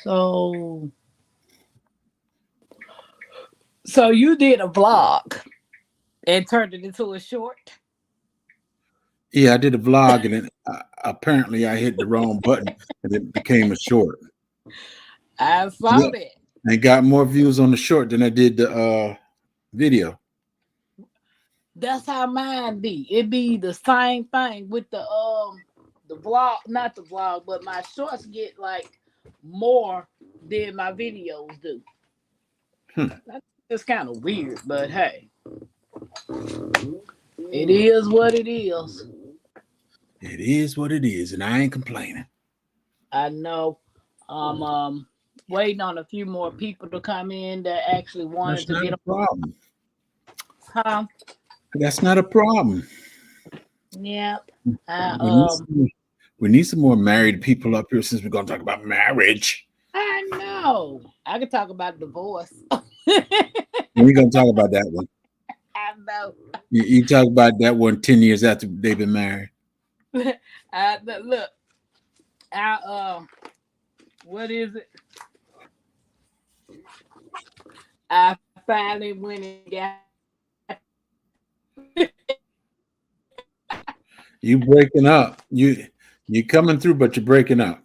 So, so you did a vlog and turned it into a short. Yeah, I did a vlog, and then apparently I hit the wrong button, and it became a short. I saw Yeah, that. I got more views on the short than I did the video. That's how mine be. It be the same thing with the vlog, not the vlog, but my shorts get like more than my videos do. Hmm. That's kind of weird, but hey, it is what it is. It is what it is, and I ain't complaining. I know. I'm waiting on a few more people to come in that actually wanted That's to not get a on. problem. Huh? That's not a problem. Yep. I We need some, we need some more married people up here since we're gonna talk about marriage. I know. I could talk about divorce. I We ain't gonna talk about that one. know. You talk about that one 10 years after they've been married. Look, I what is it? I finally went and got. You breaking up. You coming through, but you're breaking up.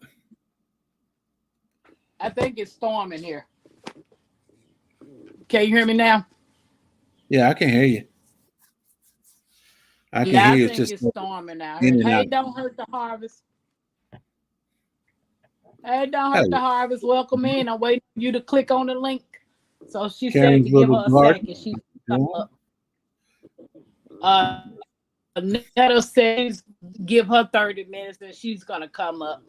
I think it's storming here. Can you hear me now? Yeah, I can hear you. I can Yeah, hear I you. It's think just it's storming out here. in and Hey, out. don't hurt the harvest. Hey, don't hurt the Hey, harvest. Welcome in. I'm waiting for you to click on the link. So she said Karen's to give little her a garden. second. She come Doing up. Netta says give her 30 minutes and she's gonna come up.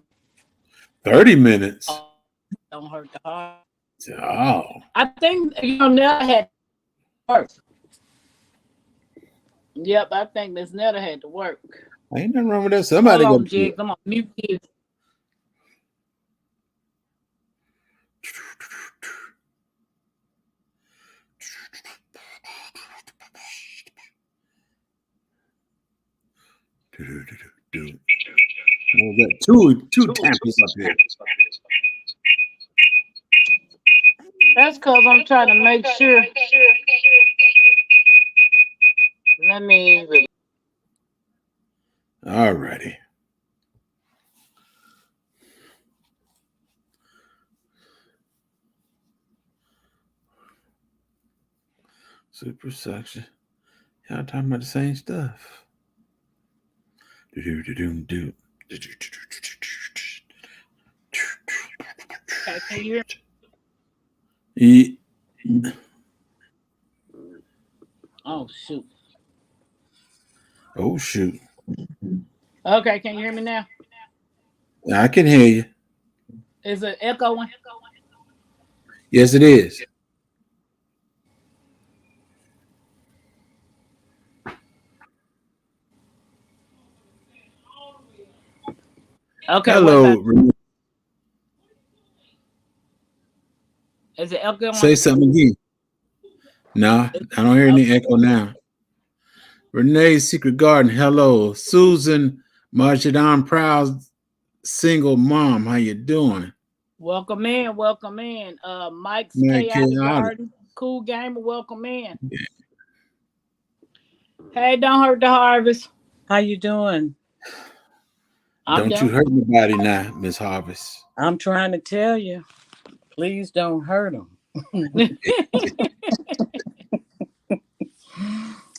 30 minutes. Don't hurt the harvest. Oh, I think Netta had work. Yep, I think Miss Netta had to work. ain't nothing wrong with that. Hold Somebody gonna on, do Jigs. I'm gonna mute kids. it. We got two tampers up here. That's because I'm trying to make sure. Let me. All righty. Super suction. Y'all talking about the same stuff. Do-do-do-do-do. Okay, can you hear E- me? Oh shoot. Oh shoot. Okay, can you hear me now? I can hear you. Is it echoing? Yes, it is. Okay, what about? Hello. Is it echoing? Say something again. No, I don't hear any echo now. Renee's Secret Garden. Hello. Susan Marchadon Proud single mom. How you doing? Welcome in, welcome in. Mike's Man, Chaotic chaotic. Garden, Cool Gamer, welcome in. Hey, don't hurt the harvest. How you doing? I'm Don't you done. hurt nobody now, Miss Harvest. I'm trying to tell you. Please don't hurt them.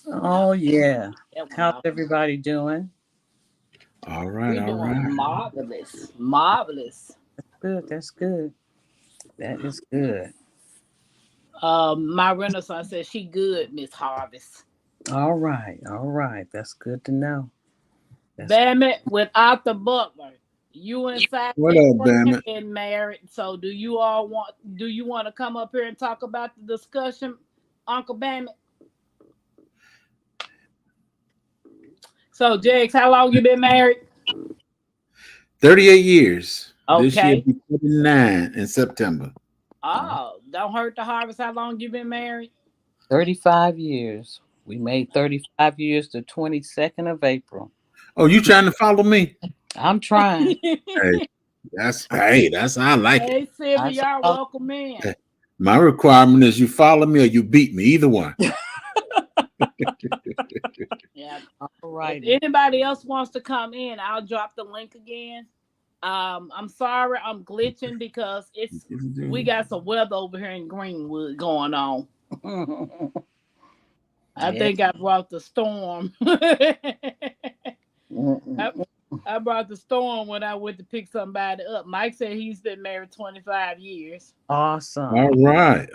Oh yeah. That went How's off. everybody doing? All right, We're all doing right. marvelous, marvelous. Good. That's good. That is good. My Renaissance says she good, Miss Harvest. All right. All right. That's good to know. That's Damn it, without the butler. You and Sally What at up, work damn have it? been married. So do you want to come up here and talk about the discussion, Uncle Bammit? So Jakes, how long you been married? 38 years. This year Okay. be 39 in September. Oh, don't hurt the harvest. How long you been married? 35 years. We made 35 years the 22nd of April. Oh, you trying to follow me? I'm trying. Hey, That's how I like it. Hey, Sylvia, y'all welcome in. My requirement is you follow me or you beat me, either one. Yeah. All right. If anybody else wants to come in, I'll drop the link again. I'm sorry I'm glitching because we got some weather over here in Greenwood going on. I think I brought the storm. I brought the storm when I went to pick somebody up. Mike said he's been married 25 years. Awesome. All right.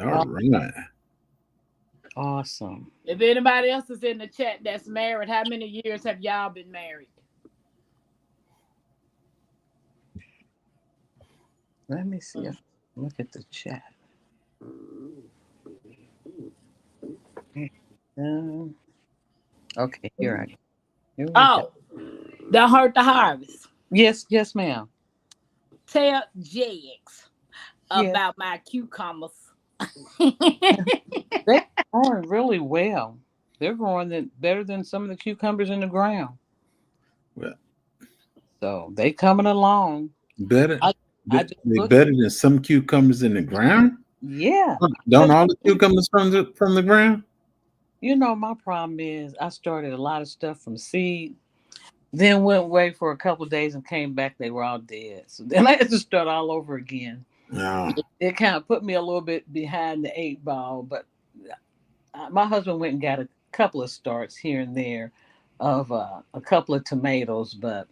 Awesome. If anybody else is in the chat that's married, how many years have y'all been married? Let me see. Look at the chat. Okay, here we go. That hurt the harvest. Yes, ma'am. Tell Jax about my cucumbers. They're growing really well. They're growing better than some of the cucumbers in the ground. Well, so they coming along. Better. Better than some cucumbers in the ground. Yeah. Don't all the cucumbers from the ground? My problem is I started a lot of stuff from seed, then went away for a couple of days and came back. They were all dead. So then I had to start all over again. No. It kind of put me a little bit behind the 8 ball, but my husband went and got a couple of starts here and there of a couple of tomatoes, but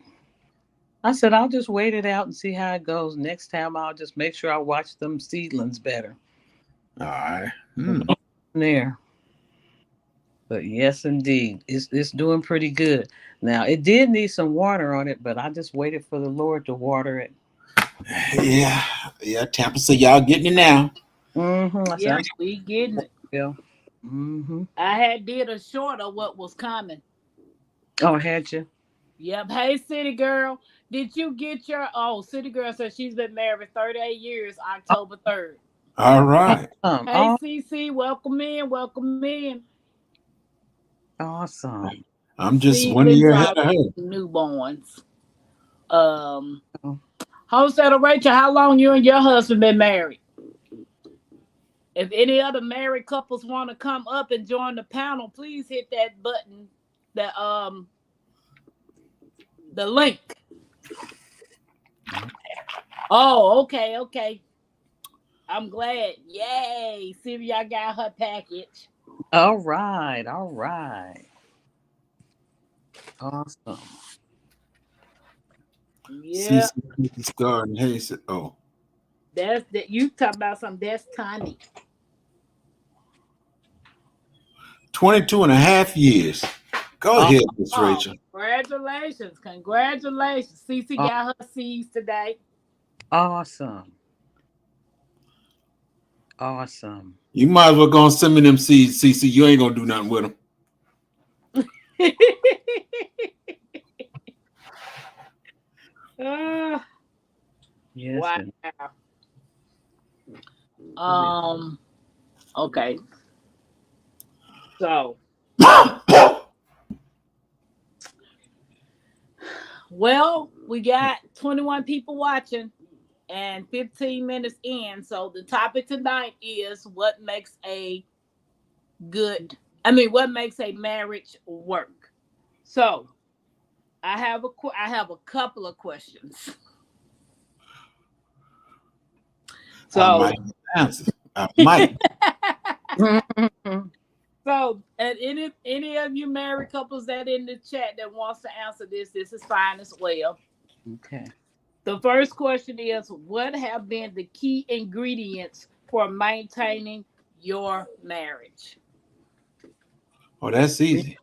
I said, I'll just wait it out and see how it goes. Next time, I'll just make sure I watch them seedlings better. All right. There. But yes, indeed, it's doing pretty good. Now, it did need some water on it, but I just waited for the Lord to water it. Yeah. Tampa said y'all getting it now. Yeah, we getting it. Yeah. I had did a short of what was coming. Oh, had you? Yep. Hey, City Girl, did you get your? Oh, City Girl said she's been married 38 years, October 3rd. All right. Hey, CC, welcome in. Awesome. I'm just 1 year ahead of her. Newborns. Homesteader Rachel, how long you and your husband been married? If any other married couples want to come up and join the panel, please hit that button, the link. Oh, okay. I'm glad. Yay. Sylvia got her package. All right. Awesome. Yeah. Garden. Hey, That's that you talk about something that's tiny. 22 and a half years. Go ahead, Miss Rachel. Congratulations. Cece got her seeds today. Awesome. You might as well go and send me them seeds, Cece. You ain't gonna do nothing with them. Yes. Wow. Okay. So, well, we got 21 people watching and 15 minutes in. So the topic tonight is what makes a marriage work. So I have a couple of questions. So I might. So, and any of you married couples that in the chat that wants to answer this is fine as well. Okay. The first question is, what have been the key ingredients for maintaining your marriage? Oh, that's easy.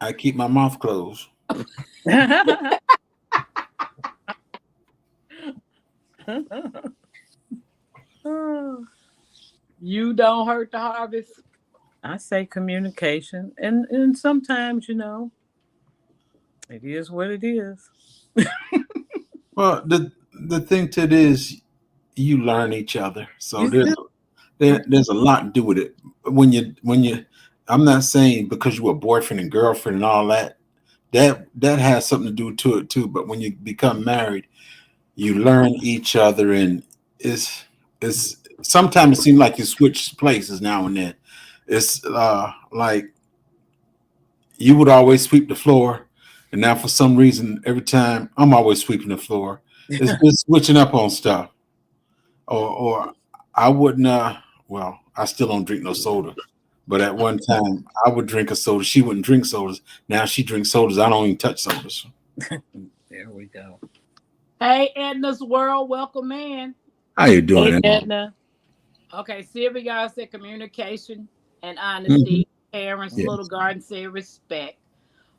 I keep my mouth closed. You don't hurt the harvest. I say communication, and sometimes it is what it is. Well, the thing to it is you learn each other, so there's a lot to do with it. When you I'm not saying because you were boyfriend and girlfriend and all that that has something to do to it too. But when you become married, you learn each other, and it's sometimes it seems like you switch places now and then. It's like you would always sweep the floor, and now for some reason, every time I'm always sweeping the floor. It's just switching up on stuff. Or I wouldn't. Well, I still don't drink no soda, but at one time I would drink a soda. She wouldn't drink sodas. Now she drinks sodas. I don't even touch sodas. There we go. Hey, Edna's World, welcome in. How you doing? Hey, Edna? Edna. Okay, Sylvia said communication and honesty. Parents, Yes. Little Garden said respect.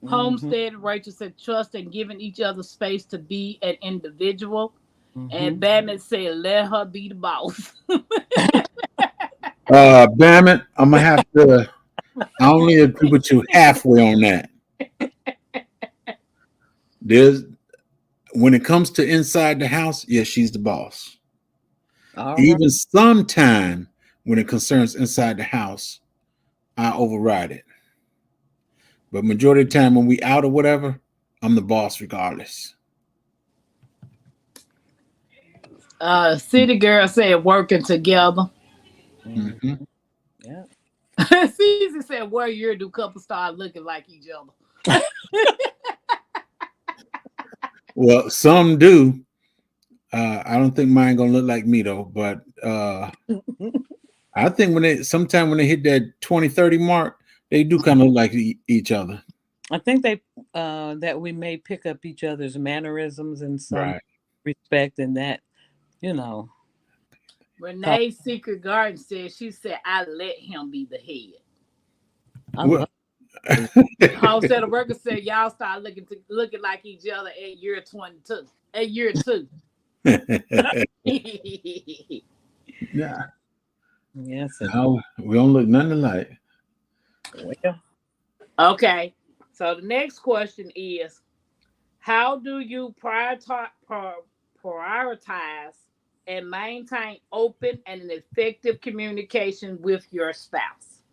Mhm. Homestead, Rachel said trust and giving each other space to be an individual. Mhm. And Batman said let her be the boss. Damn it! I'm gonna have to. I only agree with you halfway on that. There's when it comes to inside the house, yes, she's the boss. All right. Even sometime when it concerns inside the house, I override it. But majority of the time when we out or whatever, I'm the boss regardless. City Girl said working together. Mm-hmm. Yeah. Caesar said, "Where year do couples start looking like each other?" Well, some do. I don't think mine gonna look like me though, but I think sometime when they hit that 20-30 mark, they do kind of look like each other. I think they that we may pick up each other's mannerisms in some Right. respect, and that you know. Renee Secret Garden said, she said, I let him be the head. I Well, love Homestead of Workers said, y'all start looking like each other at year 22. At year 2. yeah. yes. And, No, we don't look nothing alike. well, Okay. So the next question is, how do you prioritize and maintain open and an effective communication with your spouse?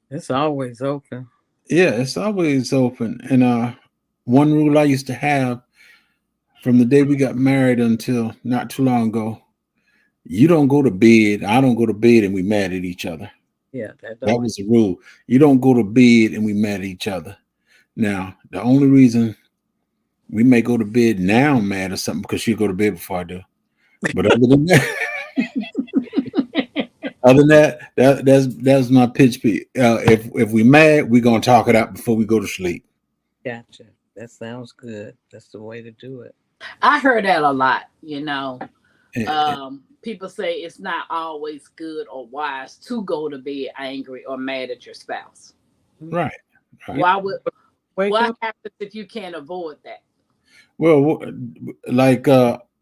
it's always open. Yeah, it's always open. And one rule I used to have from the day we got married until not too long ago, you don't go to bed, I don't go to bed and we mad at each other. Yeah, That was the rule. You don't go to bed and we mad at each other. Now, the only reason we may go to bed now mad or something because she'll go to bed before I do. But other than that, that's my pitch. If we mad, we're gonna talk it out before we go to sleep. Gotcha. That sounds good. That's the way to do it. I heard that a lot, And- people say it's not always good or wise to go to bed angry or mad at your spouse. right. Wake What up. happens if you can't avoid that? Well, like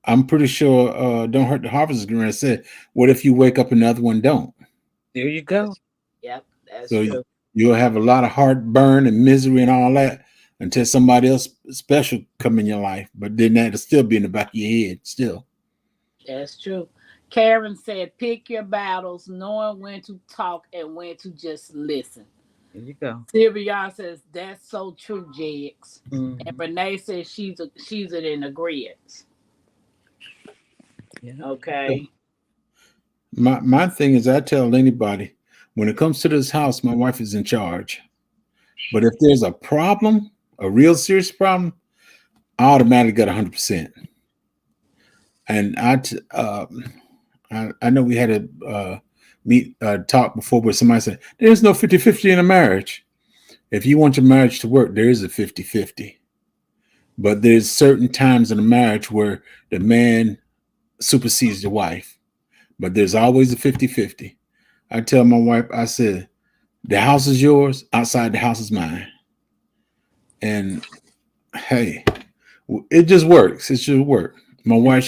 I'm pretty sure Don't Hurt the Harvest is going to say, what if you wake up and the other one don't? There you go. Yep, that's So true. you'll have a lot of heartburn and misery and all that until somebody else special come in your life. But then that'll still be in the back of your head still. That's true. Karen said, pick your battles, knowing when to talk and when to just listen. There you go. Sylvia says, that's so true, Jigs. Mhm. And Renee says she's in agreement. Yeah. Okay. My thing is, I tell anybody, when it comes to this house, my wife is in charge. But if there's a problem, a real serious problem, I automatically got 100%. And I know we had a talk before where somebody said, there's no 50-50 in a marriage. If you want your marriage to work, there is a 50-50. But there's certain times in a marriage where the man supersedes the wife. But there's always a 50-50. I tell my wife, I said, the house is yours, outside the house is mine. And hey, it just works. It should work. My wife,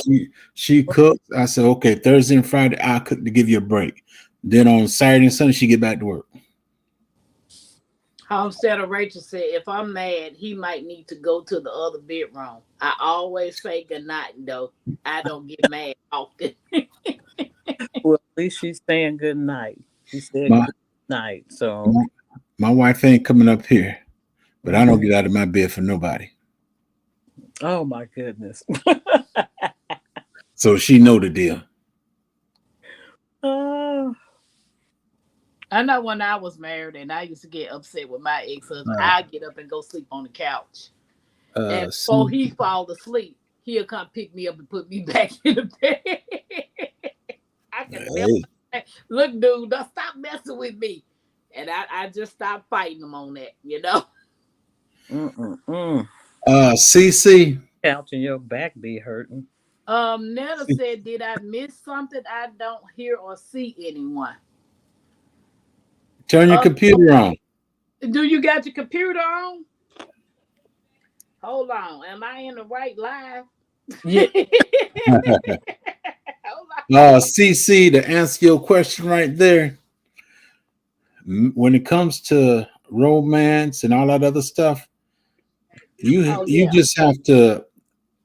she cooks. I said, okay, Thursday and Friday, I'll cook to give you a break. Then on Saturday and Sunday, she get back to work. Homestead of Rachel said, if I'm mad, he might need to go to the other bedroom. I always say good night, though. I don't get mad often. Well, at least she's saying good night. She said My- good night. So My wife ain't coming up here. but I don't get out of my bed for nobody. Oh my goodness. So she know the deal. Oh. I know when I was married and I used to get upset with my ex-husband, I'd get up and go sleep on the couch. And before he fall asleep, he'll come pick me up and put me back in the bed. I can never look, dude, don't stop messing with me. And I just stopped fighting him on that, you know. CC. Couch and your back be hurting. Netta said, did I miss something? I don't hear or see anyone. Turn your computer on. Do you got your computer on? Hold on. Am I in the right live? Yeah. CC, to answer your question right there, when it comes to romance and all that other stuff, you just have to,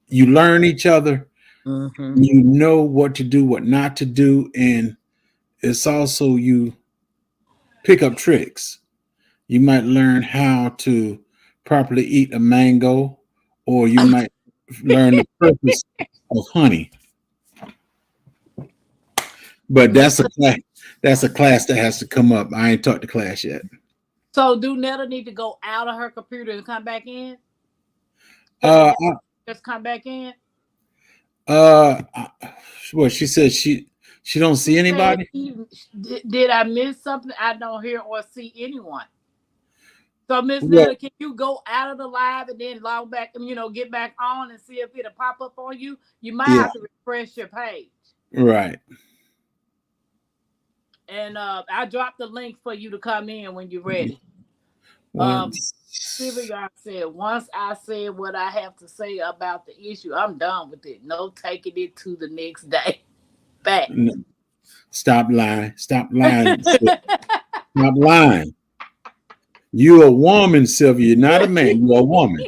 you learn each other. Mm-hmm. You know what to do, what not to do, and it's also you pick up tricks. You might learn how to properly eat a mango, or you might learn the purpose of honey. But that's a class. That's a class that has to come up. I ain't taught the class yet. So do Netta need to go out of her computer and come back in? Just come back in. Well, she said she don't see anybody. Did I miss something? I don't hear or see anyone. So Miss Netta, can you go out of the live and then log back and get back on and see if it'll pop up on you? You might have to refresh your page. Right. And I dropped the link for you to come in when you're ready. Sylvia said, once I said what I have to say about the issue, I'm done with it. No taking it to the next day. Back. Stop lying. Stop lying. Stop lying. You're a woman, Sylvia. You're not a man. You're a woman.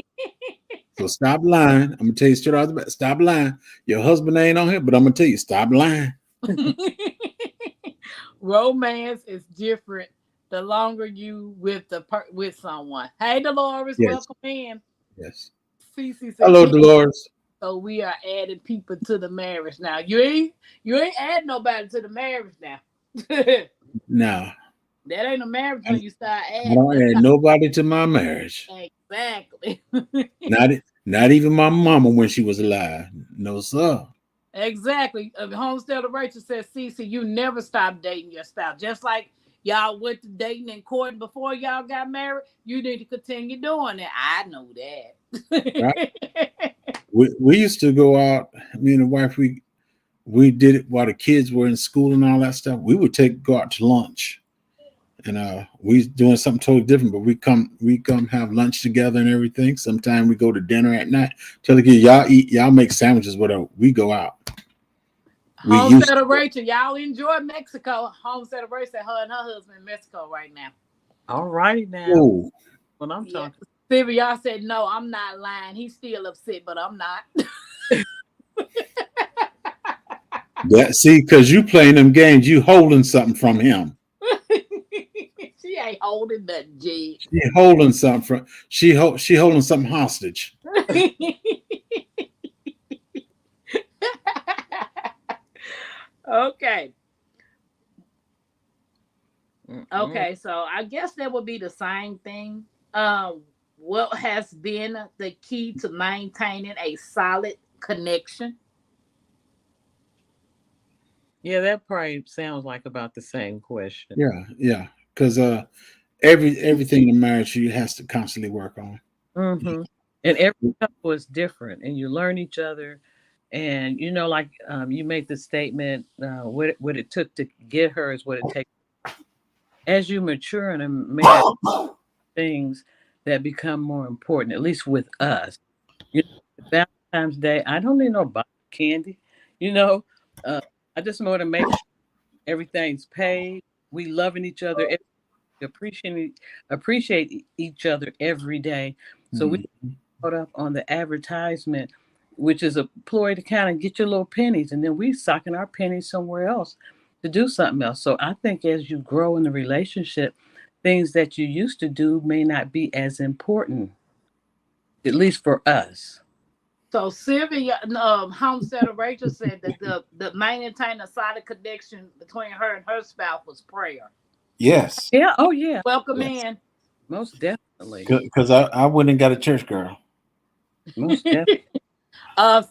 So stop lying. I'm gonna tell you straight out the back. Stop lying. Your husband ain't on here, but I'm gonna tell you, stop lying. Romance is different the longer you with someone. Hey, Dolores, welcome in. Yes. Cece said, hello, Dolores. So we are adding people to the marriage now. You ain't adding nobody to the marriage now. No. That ain't a marriage when you start adding. I don't add nobody to my marriage. Exactly. Not even my mama when she was alive. No, sir. Exactly. Homestead of Rachel says, Cece, you never stop dating your spouse. Just like y'all went to dating and courting before y'all got married, you need to continue doing that. I know that. Right? we used to go out, me and the wife, we did it while the kids were in school and all that stuff. We would go out to lunch. And we doing something totally different, but we come have lunch together and everything. Sometimes we go to dinner at night. Tell the kids, y'all eat, y'all make sandwiches, whatever. We go out. Homestead of Rachel, y'all enjoy Mexico. Homestead of Rachel, her and her husband in Mexico right now. All right now. Ooh. When I'm talking. Stevie, y'all said, no, I'm not lying. He's still upset, but I'm not. See, because you playing them games, you holding something from him. She ain't holding nothing, G. She holding something from she holding something hostage. Okay. Okay, so I guess that would be the same thing. What has been the key to maintaining a solid connection? Yeah, that probably sounds like about the same question. Yeah. Because everything in marriage you has to constantly work on. Mm-hmm. And every couple is different, and you learn each other. And like you made the statement, what it took to get her is what it takes. As you mature in a marriage, things that become more important, at least with us. Valentine's Day, I don't need no box of candy. I just want to make sure everything's paid. We loving each other, appreciate each other every day. So we put up on the advertisement, which is a ploy to kind of get your little pennies, and then we socking our pennies somewhere else to do something else. So I think as you grow in the relationship, things that you used to do may not be as important, at least for us. So Sylvia, homesteader Rachel said that the maintaining a solid connection between her and her spouse was prayer. Yes, Yeah. Oh, yeah. Welcome yes. in. Most definitely. Because I went and got a church girl. Most definitely.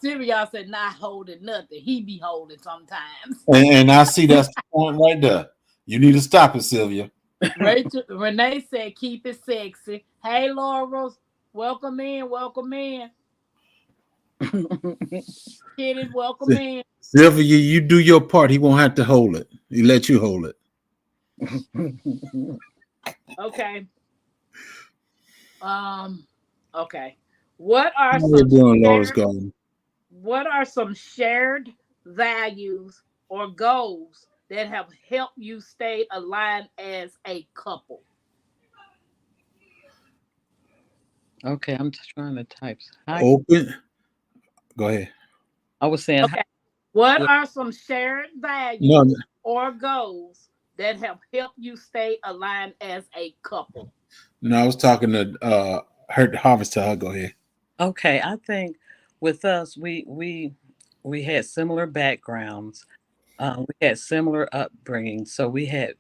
Sylvia said not holding nothing. He be holding sometimes. And I see that's the point right there. You need to stop it, Sylvia. Rachel Renee said keep it sexy. Hey Laurel, welcome in, welcome in. Kitty, welcome in. Sylvia, you do your part. He won't have to hold it. He let you hold it. Okay. Okay. What are How some you doing, Laura's shared, Garden? what are some shared values or goals that have helped you stay aligned as a couple? Okay, I'm just trying to type. Hi. Open. Go ahead. I was saying, Okay. What What- are some shared No, values or goals that have helped you stay aligned as a couple? no, I was talking to her Harvest. Her. Go ahead. okay, I think with us, we had similar backgrounds. We had similar upbringing, so we had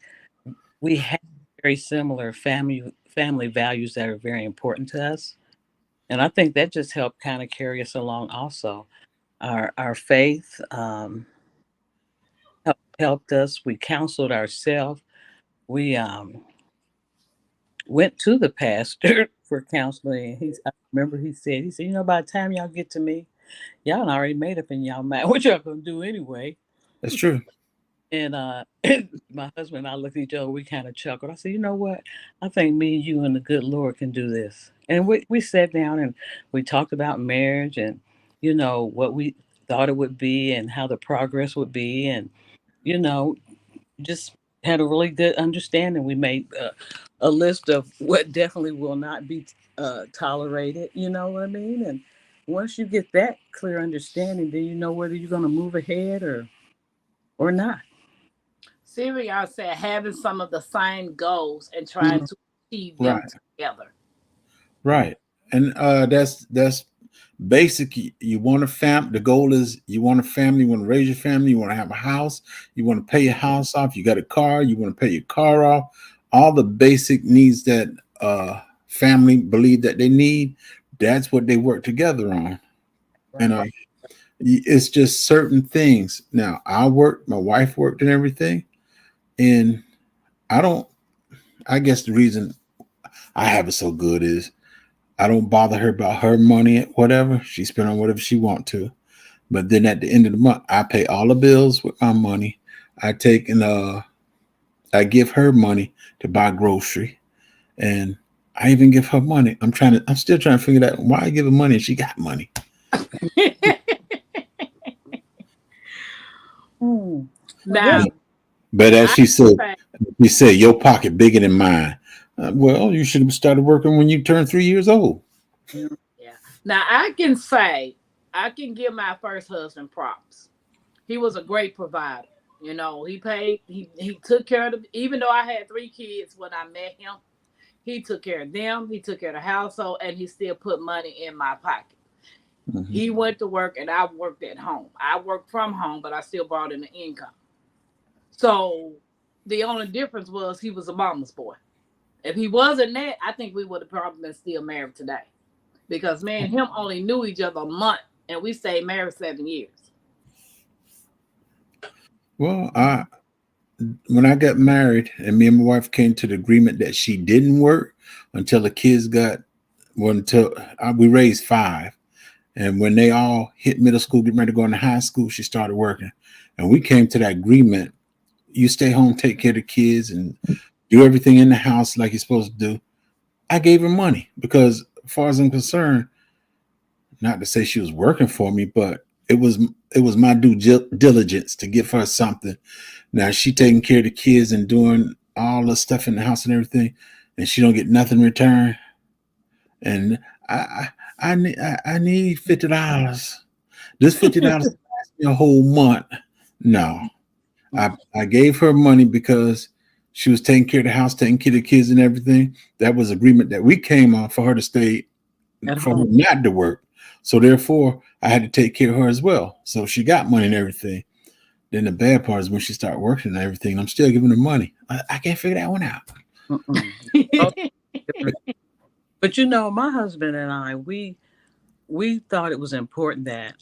very similar family values that are very important to us, and I think that just helped kind of carry us along. Also, our faith helped us. We counseled ourselves. We went to the pastor for counseling. I remember he said, by the time y'all get to me, y'all done already made up in y'all mind what y'all gonna do anyway. That's true. And my husband and I looked at each other, we kind of chuckled. I said, you know what? I think me and you and the good Lord can do this. And we sat down and we talked about marriage and, what we thought it would be and how the progress would be. And, you know, just had a really good understanding. We made a list of what definitely will not be tolerated. You know what I mean? And once you get that clear understanding, then you know whether you're going to move ahead or not. Sylvia said having some of the same goals and trying to achieve them Right. together. Right. And that's basic. You want a fam. The goal is you want a family. You want to raise your family. You want to have a house. You want to pay your house off. You got a car. You want to pay your car off. All the basic needs that family believe that they need. That's what they work together on. And it's just certain things. Now I work. My wife worked and everything. And I guess the reason I have it so good is I don't bother her about her money, whatever. She spend on whatever she want to. But then at the end of the month, I pay all the bills with my money. I take and I give her money to buy grocery. And I even give her money. I'm still trying to figure out why I give her money if she got money. Now, But as she said, your pocket bigger than mine. Well, you should have started working when you turned 3 years old. yeah. Now I can give my first husband props. He was a great provider. He took care of even though I had 3 kids when I met him, he took care of them, he took care of the household, and he still put money in my pocket. Mm-hmm. He went to work and I worked at home. I worked from home, but I still brought in the income. So the only difference was he was a mama's boy. If he wasn't that, I think we would have probably been still married today. Because me and him only knew each other a month and we stayed married 7 years. Well, when I got married and me and my wife came to the agreement that she didn't work until the kids we raised 5. And when they all hit middle school, getting ready to go into high school, she started working. And we came to that agreement. You stay home, take care of the kids, and do everything in the house like you're supposed to do. I gave her money because, as far as I'm concerned, not to say she was working for me, but it was my due diligence to give her something. Now she taking care of the kids and doing all the stuff in the house and everything, and she don't get nothing in return. And I need $50. This $50 lasts me a whole month. No, I gave her money because She was taking care of the house, taking care of the kids and everything. That was agreement that we came on for her to stay, At for her home. not to work. So therefore, I had to take care of her as well. So she got money and everything. Then the bad part is when she started working and everything, I'm still giving her money. I can't figure that one out. Oh, but my husband and I, we thought it was important that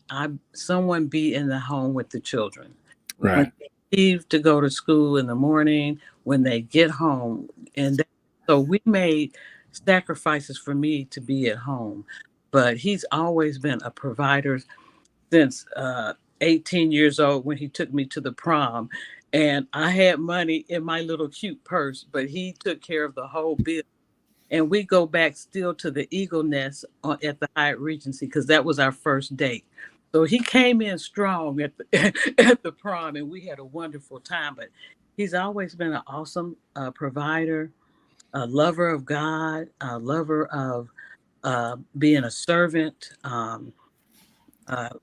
someone be in the home with the children. When Right. they leave to go to school in the morning, when they get home, so we made sacrifices for me to be at home. But he's always been a provider since 18 years old when he took me to the prom. And I had money in my little cute purse, but he took care of the whole bill. And we go back still to the Eagle Nest at the Hyatt Regency because that was our first date. So he came in strong at the, at the prom, and we had a wonderful time. But he's always been an awesome provider, a lover of God, a lover of being a servant.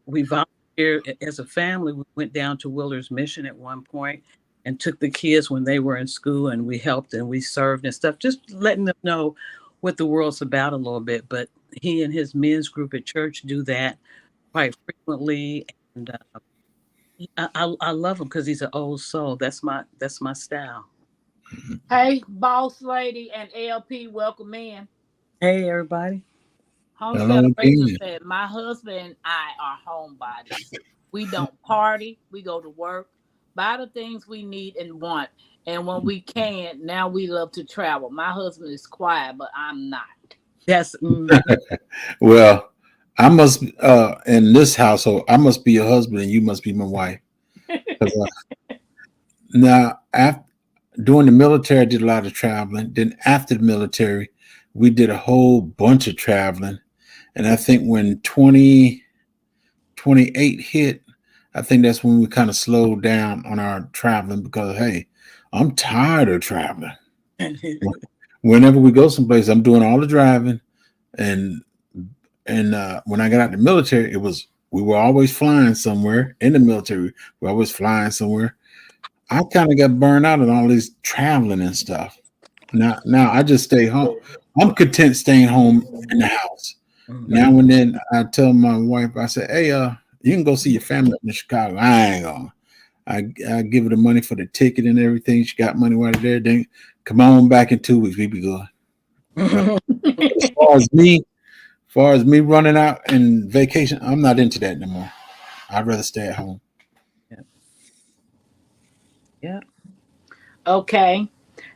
We volunteered as a family. We went down to Willer's Mission at one point and took the kids when they were in school, and we helped and we served and stuff, just letting them know what the world's about a little bit. But he and his men's group at church do that quite frequently, and I love him because he's an old soul. That's my style. Hey, boss lady and LP, welcome in. Hey, everybody. Hello Homestead Rachel again. said, my husband and I are homebodies. We don't party. We go to work, buy the things we need and want. And when we can, now we love to travel. My husband is quiet, but I'm not. That's Well, I must in this household, I must be your husband and you must be my wife. 'Cause, now, after during the military, I did a lot of traveling. Then after the military, we did a whole bunch of traveling. And I think when 2028 hit, I think that's when we kind of slowed down on our traveling because, hey, I'm tired of traveling. Whenever we go someplace, I'm doing all the driving. And when I got out of the military, we were always flying somewhere in the military. We're always flying somewhere. I kind of got burned out on all this traveling and stuff. Now I just stay home. I'm content staying home in the house. Now and then I tell my wife, I say, hey, you can go see your family in Chicago. I ain't gonna. I give her the money for the ticket and everything. She got money right there. Then come on back in 2 weeks. We be good. As far as me running out and vacation, I'm not into that no more. I'd rather stay at home. Yeah. Okay.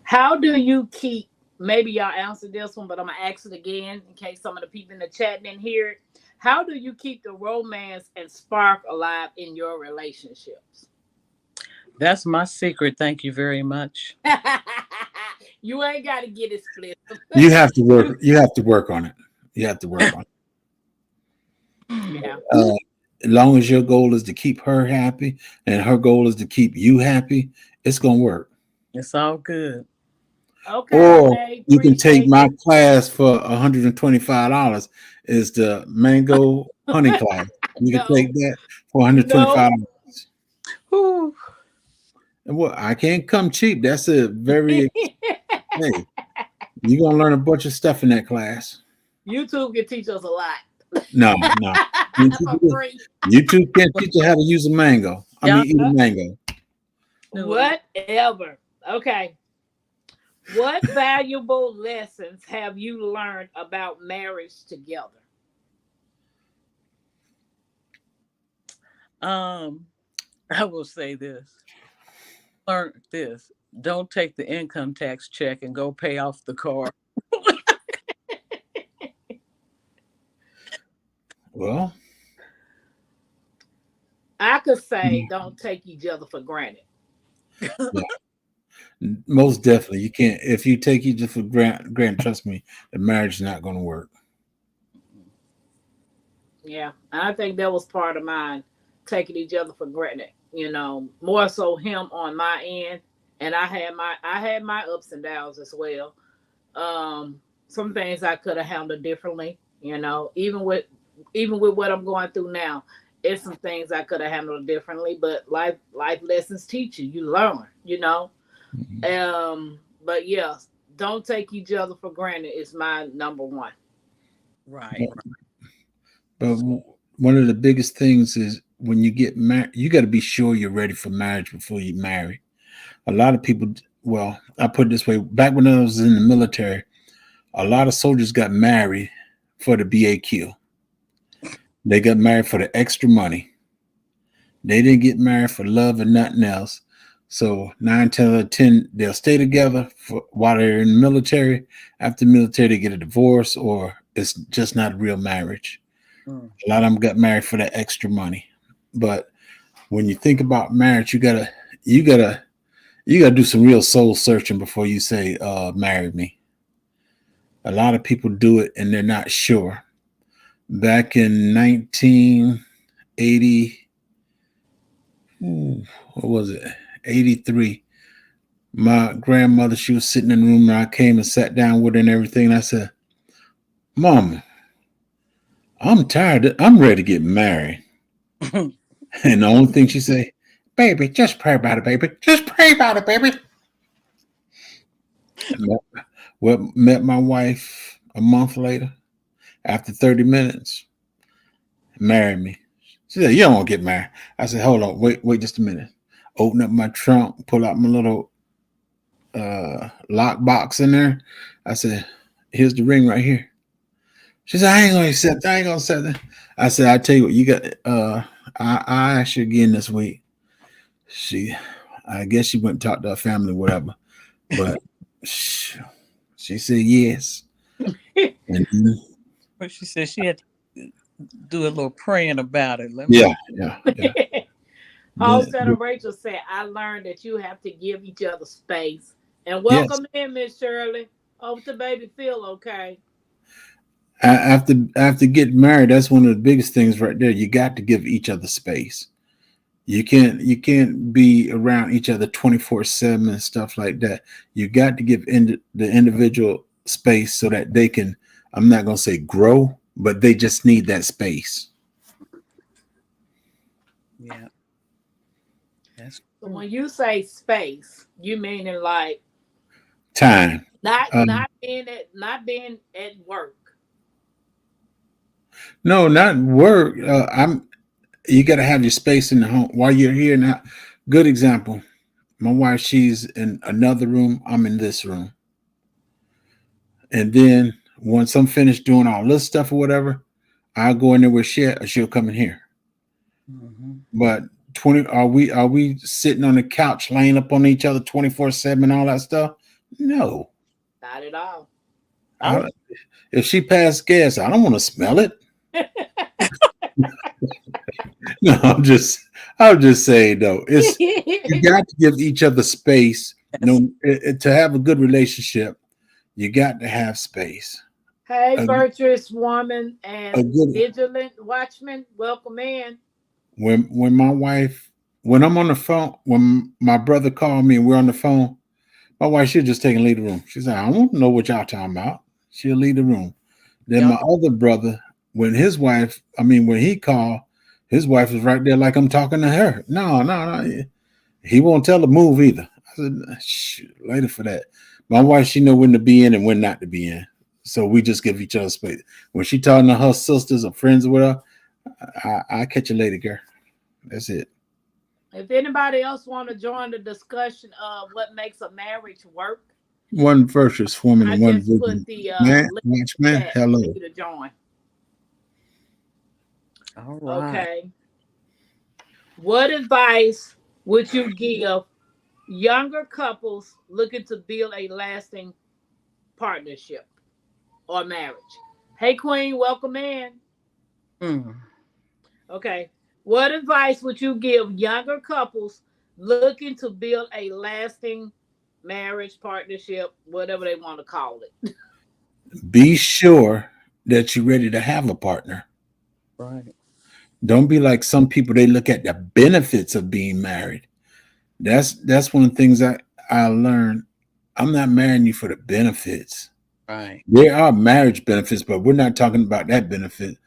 How do you keep, maybe y'all answered this one, but I'm going to ask it again in case some of the people in the chat didn't hear it. How do you keep the romance and spark alive in your relationships? That's my secret. Thank you very much. You ain't got to get it split. You have to work. You have to work on it. You have to work on it. Yeah. As long as your goal is to keep her happy and her goal is to keep you happy, it's gonna work. It's all good. Okay. Or Hey, you can take appreciate my you. class for $125. Is the mango honey class. You can No, take that for $125. no. Whew. And well, I can't come cheap. That's a very hey, you're gonna learn a bunch of stuff in that class. YouTube can teach us a lot No, no. for free. YouTube can't teach you how to use a mango. I mean, eat a mango. Whatever. Okay. What valuable lessons have you learned about marriage together? I will say this. Learn this. Don't take the income tax check and go pay off the car. Well, I could say don't take each other for granted. yeah, most definitely. You can't if you take each other for granted, trust me, the marriage is not gonna work. Yeah. I think that was part of mine, taking each other for granted. More so him on my end. And I had my ups and downs as well. Some things I could have handled differently, even with what I'm going through now. It's some things I could have handled differently, but life lessons teach you. You learn. But yeah, don't take each other for granted is my number one. Right. But one of the biggest things is when you get married, you got to be sure you're ready for marriage before you marry. A lot of people, well, I put it this way: back when I was in the military, a lot of soldiers got married for the BAQ. They got married for the extra money. They didn't get married for love and nothing else. So 9, 10, or 10, they'll stay together while they're in the military. After the military, they get a divorce, or it's just not a real marriage. Mm. A lot of them got married for that extra money. But when you think about marriage, you gotta do some real soul searching before you say, marry me. A lot of people do it and they're not sure. Back in 1980, what was it? 83. My grandmother, she was sitting in the room and I came and sat down with her and everything. And I said, Mama, I'm tired. I'm ready to get married. And the only thing she said, baby, just pray about it, baby. Just pray about it, baby. Met my wife a month later. After 30 minutes, married me. She said, you don't want to get married. I said, hold on, wait just a minute. Open up my trunk, pull out my little lock box in there. I said, here's the ring right here. She said, I ain't gonna accept that. I said, I tell you what, you got I asked you again this week. I guess she went and talked to her family, whatever. But she said yes. And But she said she had to do a little praying about it. Yeah. Homestead of Rachel said, I learned that you have to give each other space. And welcome in, Miss Shirley. Hope the baby feel okay. After getting married, that's one of the biggest things right there. You got to give each other space. You can't be around each other 24/7 and stuff like that. You got to give the individual space so that they can, I'm not going to say grow, but they just need that space. Yeah. So when you say space, you mean it like time. Not being at work. No, not work. You got to have your space in the home while you're here. Now, good example. My wife, she's in another room. I'm in this room. And then once I'm finished doing all this stuff or whatever, I'll go in there with shit, or she'll come in here. Mm-hmm. But are we sitting on the couch laying up on each other 24/7 all that stuff? No, not at all. If she passed gas, I don't want to smell it. No, I'm just saying though. It's you got to give each other space. To have a good relationship, you got to have space. Hey, virtuous woman and vigilant watchman, welcome in. When I'm on the phone, when my brother called me and we're on the phone, my wife, she'll just take and leave the room. She said, I don't know what y'all talking about. She'll leave the room. Then my other brother, when he called, his wife was right there like I'm talking to her. No. He won't tell her move either. I said, later for that. My wife, she know when to be in and when not to be in. So we just give each other space. When she talking to her sisters or friends or whatever, I catch you later, girl. That's it. If anybody else want to join the discussion of what makes a marriage work, one virtuous woman and one just put the man. Hello. For you to join. All right. Okay. What advice would you give younger couples looking to build a lasting partnership or marriage? Hey, Queen, welcome in. Okay. What advice would you give younger couples looking to build a lasting marriage, partnership, whatever they want to call it? Be sure that you're ready to have a partner. Right. Don't be like some people, they look at the benefits of being married. That's one of the things I learned. I'm not marrying you for the benefits. Right. There are marriage benefits, but we're not talking about that benefit.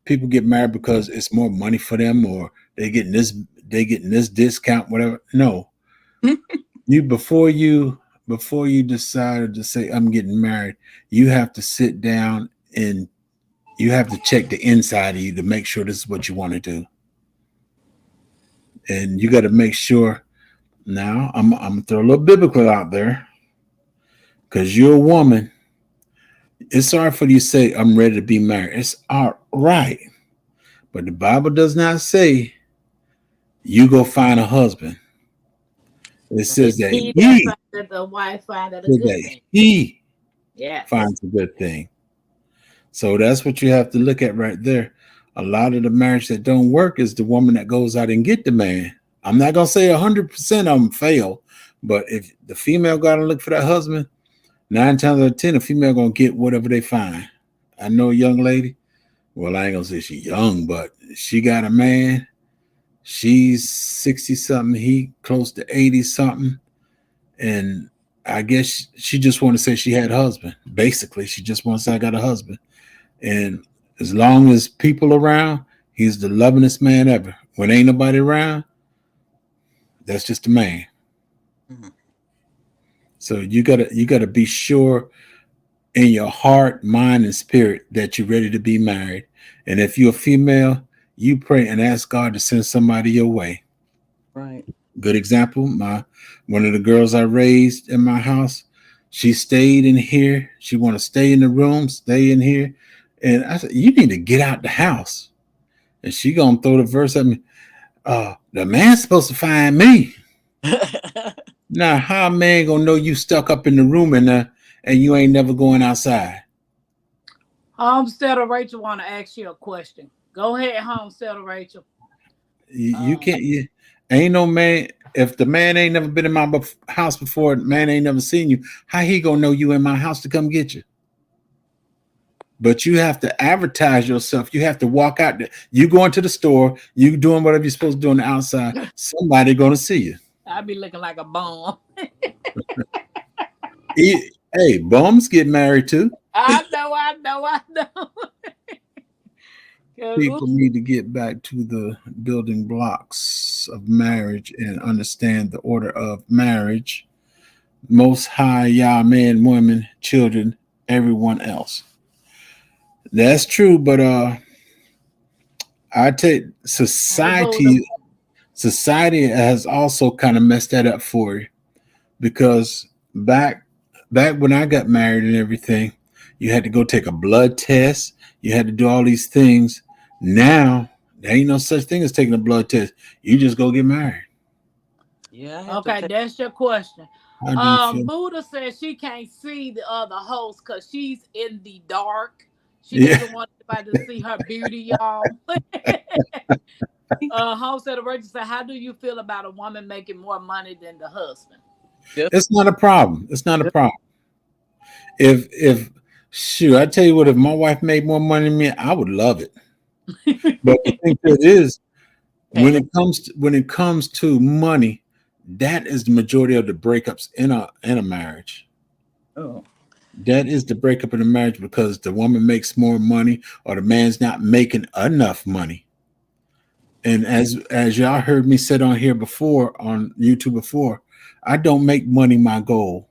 People get married because it's more money for them, or they getting this discount, whatever. No. before you decided to say I'm getting married, you have to sit down and you have to check the inside of you to make sure this is what you want to do. And you got to make sure. Now I'm gonna throw a little biblical out there because you're a woman. It's hard for you to say I'm ready to be married. It's all right, but the Bible does not say you go find a husband. It says that He he, that the wife find that a says good that thing. he Yeah. finds a good thing. So that's what you have to look at right there. A lot of the marriage that don't work is the woman that goes out and get the man. I'm not gonna say 100% of them fail, but if the female got to look for that husband, 9 times out of 10, the female gonna get whatever they find. I know a young lady. Well, I ain't gonna say she's young, but she got a man. She's 60 something. He close to 80 something, and I guess she just want to say she had a husband. Basically, she just wants to say I got a husband. And as long as people around, he's the lovingest man ever. When ain't nobody around, that's just a man. Mhm. So you gotta be sure in your heart, mind, and spirit that you're ready to be married. And if you're a female, you pray and ask God to send somebody your way. Right. Good example, one of the girls I raised in my house, she stayed in here. She want to stay in the room, stay in here. And I said, you need to get out the house. And she gonna throw the verse at me. The man's supposed to find me. Now, how a man gonna know you stuck up in the room and you ain't never going outside? Homesteader Rachel want to ask you a question. Go ahead, Homesteader Rachel. You can't. Ain't no man. If the man ain't never been in my house before, the man ain't never seen you. How he gonna know you in my house to come get you? But you have to advertise yourself. You have to walk out there. You going to the store. You doing whatever you're supposed to do on the outside. Somebody gonna see you. I be looking like a bum. Hey, bums get married too. I know. People need to get back to the building blocks of marriage and understand the order of marriage. Most High, Yah, men, women, children, everyone else. That's true, but I take society has also kind of messed that up for you, because back when I got married and everything, you had to go take a blood test. You had to do all these things. Now there ain't no such thing as taking a blood test. You just go get married. Yeah. Okay, that's your question. How do you feel? Buddha says she can't see the other host because she's in the dark. She Yeah. doesn't want anybody to see her beauty, y'all. Homestead of Rachel said, how do you feel about a woman making more money than the husband? It's not a problem. It's not a problem. If shoot, I tell you what, if my wife made more money than me, I would love it. But the thing is, when it comes to money, that is the majority of the breakups in a marriage. Oh. That is the breakup in a marriage, because the woman makes more money or the man's not making enough money. And as y'all heard me said on here before, on YouTube before, I don't make money my goal.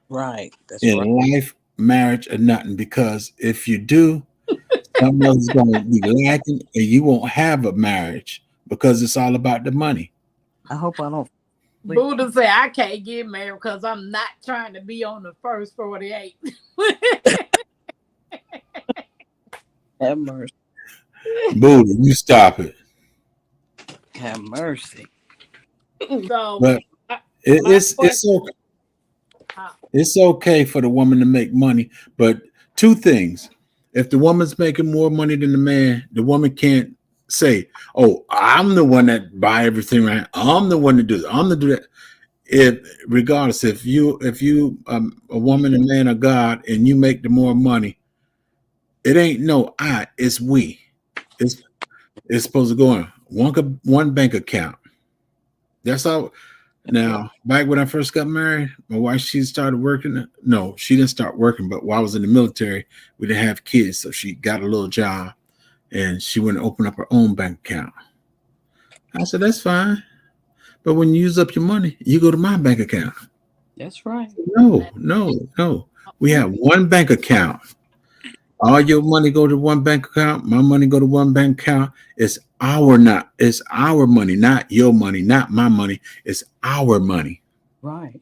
Right. That's in right. life, marriage, or nothing. Because if you do, something else is going to be lacking, and you won't have a marriage, because it's all about the money. I hope I don't. Buddha said, I can't get married because I'm not trying to be on the first 48. Have mercy. Buddha, you stop it. Have mercy. So, But it's okay. It's okay for the woman to make money, but two things: if the woman's making more money than the man, the woman can't say, "Oh, I'm the one that buy everything right. I'm the one to do that. I'm the do that." Regardless, if you a woman and man of God and you make the more money, it ain't no I, it's we. It's supposed to go in one bank account. That's all. Now, back when I first got married, my wife, she started working. No, she didn't start working, but while I was in the military, we didn't have kids. So she got a little job and she went and opened up her own bank account. I said, that's fine. But when you use up your money, you go to my bank account. That's right. No. We have one bank account. All your money go to one bank account. My money go to one bank account. It's our money, not your money, not my money. It's our money. Right.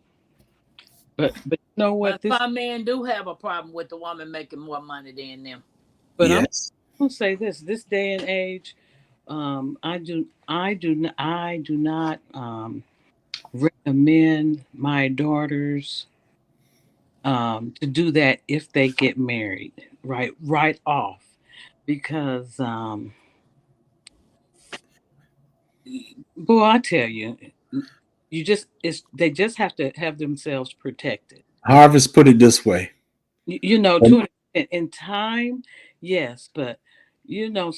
But you know what? But some men do have a problem with the woman making more money than them. But I'm Yes. gonna say this day and age, I do not recommend my daughters to do that if they get married right off, because boy, I tell you, they just have to have themselves protected. Harvest put it this way. You know, to an extent, in time, yes, but you know,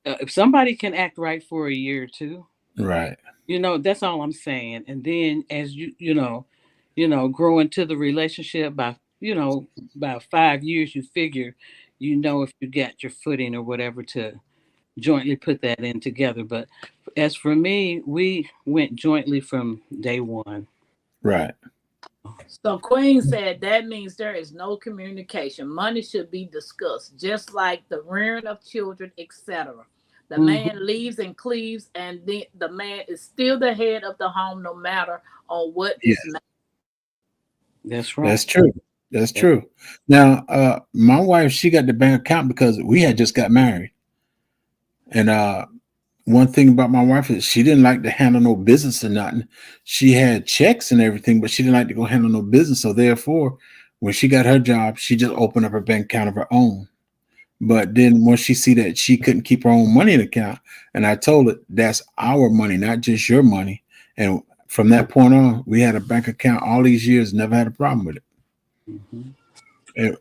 if somebody can act right for a year or two, Right. that's all I'm saying. And then as grow into the relationship by about 5 years, you figure, if you got your footing or whatever to jointly put that in together. But as for me, we went jointly from day one. Right. So Queen said that means there is no communication. Money should be discussed, just like the rearing of children, etc. The Mhm. man leaves and cleaves, and the man is still the head of the home, no matter on what Yeah. is made. That's right. That's true. That's true. Now, my wife, she got the bank account because we had just got married. And one thing about my wife is she didn't like to handle no business or nothing. She had checks and everything, but she didn't like to go handle no business. So therefore, when she got her job, she just opened up her bank account of her own. But then once she see that she couldn't keep her own money in the account, and I told her that's our money, not just your money. And from that point on, we had a bank account all these years, never had a problem with it. Mhm. And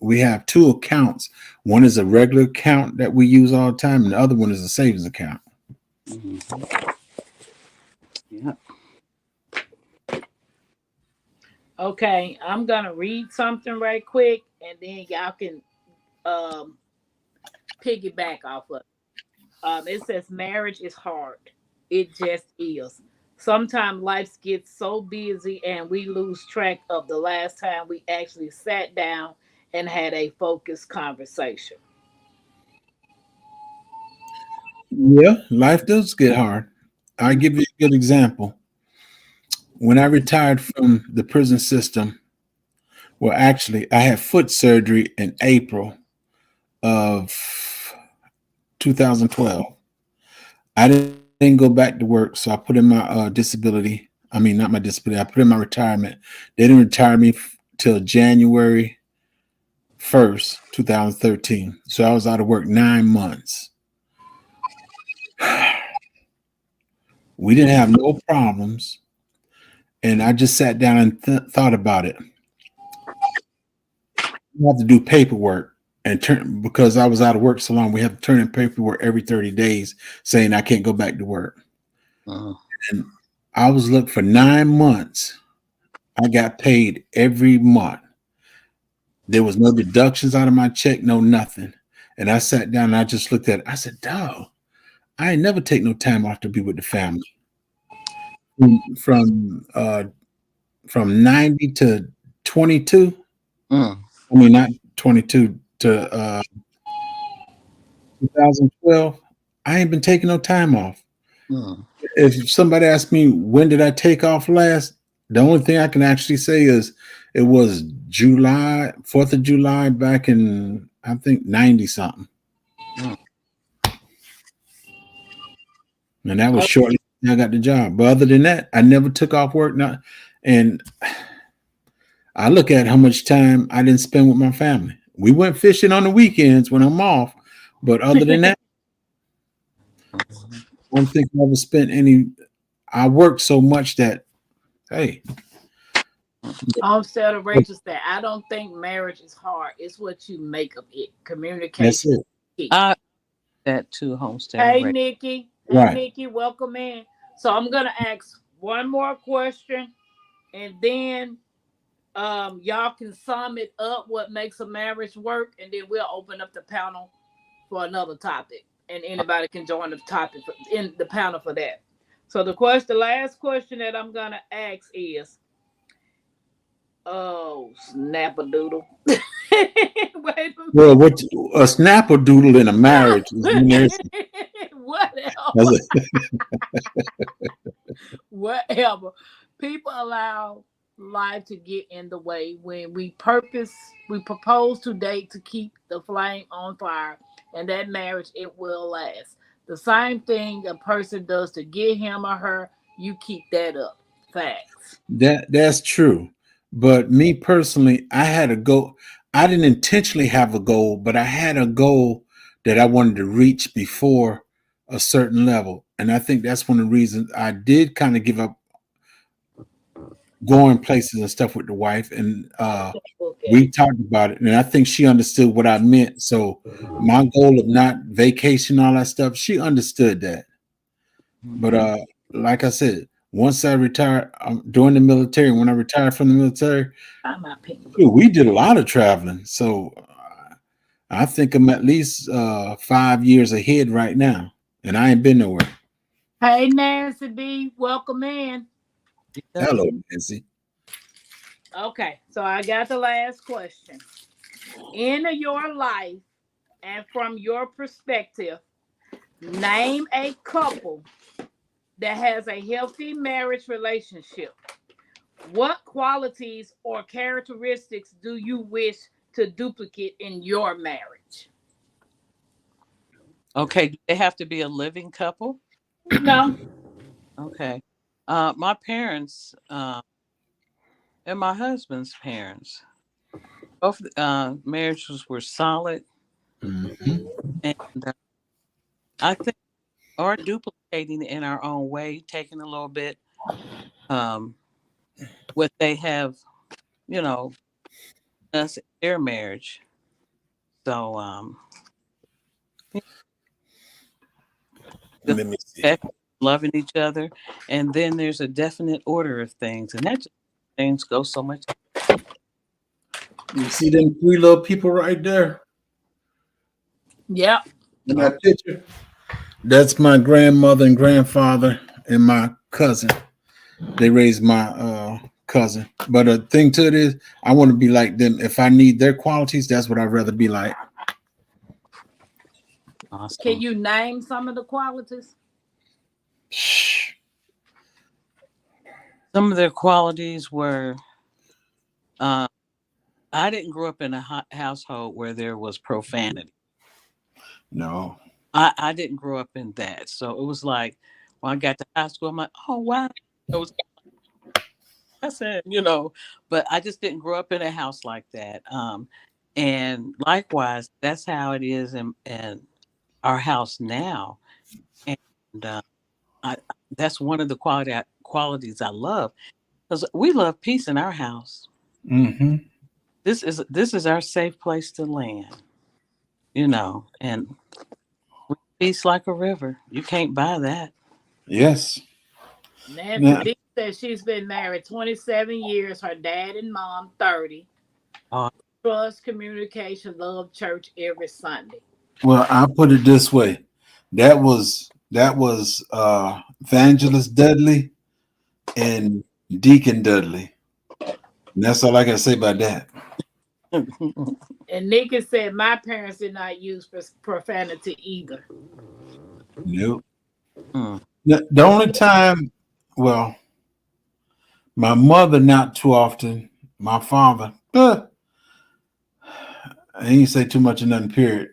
we have two accounts. One is a regular account that we use all the time, and the other one is a savings account. Mhm. Yeah. Okay, I'm gonna read something right quick, and then y'all can um, piggyback off of it. It says marriage is hard. It just is. Sometimes life gets so busy and we lose track of the last time we actually sat down and had a focused conversation. Yeah, life does get hard. I'll give you a good example. When I retired from the prison system, well, actually, I had foot surgery in April of 2012. I didn't go back to work, so I put in my disability. I mean, not my disability. I put in my retirement. They didn't retire me till January 1st, 2013. So I was out of work 9 months. We didn't have no problems. And I just sat down and thought about it. We have to do paperwork and turn because I was out of work so long. We have to turn in paperwork every 30 days saying I can't go back to work. Uh, And I was looking for 9 months. I got paid every month. There was no deductions out of my check, no nothing. And I sat down and I just looked at it. I said, dog, I ain't never take no time off to be with the family. From from, uh, from 90 to 22. mm, I mean, not 22 to 2012. I ain't been taking no time off. mm, If somebody asks me when did I take off last, the only thing I can actually say is it was July, 4th of July back in I think 90 something. mm. And that was Oh, shortly after I got the job. But other than that, I never took off work. Not, and I look at how much time I didn't spend with my family. We went fishing on the weekends when I'm off. But other than that, I don't think I ever spent any. I worked so much that, hey, Homestead of Rachel said, I don't think marriage is hard. It's what you make of it. that's Communication it. is key. I that too, homestead Hey rate. Nikki. Hey Right. Nikki, welcome in. So I'm gonna ask one more question, and then y'all can sum it up what makes a marriage work, and then we'll open up the panel for another topic. and anybody can join the topic in the panel for that. So the last question that I'm gonna ask is, oh, snap-a-doodle. Wait a Well, minute. what a snapper doodle in a marriage is when there's Whatever. Whatever. People allow life to get in the way when we propose to date to keep the flame on fire, and that marriage it will last. The same thing a person does to get him or her, you keep that up. Facts. that's true. But me personally, I had a goal. I didn't intentionally have a goal, but I had a goal that I wanted to reach before a certain level. And I think that's one of the reasons I did kind of give up going places and stuff with the wife. And Okay. we talked about it. And I think she understood what I meant. So my goal of not vacation, all that stuff, she understood that. But like I said, once I retired during the military, when I retired from the military, I'm my opinion. we did a lot of traveling. So I think I'm at least 5 years ahead right now, and I ain't been nowhere. Hey Nancy B, welcome in. Hello, Nancy. Okay, so I got the last question. In your life and from your perspective, name a couple that has a healthy marriage relationship. What qualities or characteristics do you wish to duplicate in your marriage? Okay, do they have to be a living couple? No. Okay. My parents and my husband's parents, both marriages were solid, Mhm. and I think are duplicating in our own way, taking a little bit um, what they have, you know, us in their marriage. So just Let me see. respect, loving each other, and then there's a definite order of things, and that just things go so much. You see them three little people right there Yep. in Oh, that picture? That's my grandmother and grandfather and my cousin. They raised my cousin. But the thing to it is, I want to be like them. If I need their qualities, that's what I'd rather be like. Can awesome. you name some of the qualities? Shh. Some of their qualities were. Uh, I didn't grow up in a household where there was profanity. No. I didn't grow up in that. So it was like when I got to high school, I'm like, oh wow. It was I said, but I just didn't grow up in a house like that. And likewise, that's how it is in our house now. And I that's one of the qualities I love because we love peace in our house. Mm-hmm. This is our safe place to land, and peace like a river. You can't buy that. Yes. Nancy Now, B says she's been married 27 years, her dad and mom 30. Uh, Trust, communication, love church every Sunday. well, I'll put it this way. That was Evangelist Dudley and Deacon Dudley. And that's all I can say about that. And Nikki said, my parents did not use profanity either. Nope. mm, The only time, well, my mother not too often. My father, I ain't say too much of nothing. Period.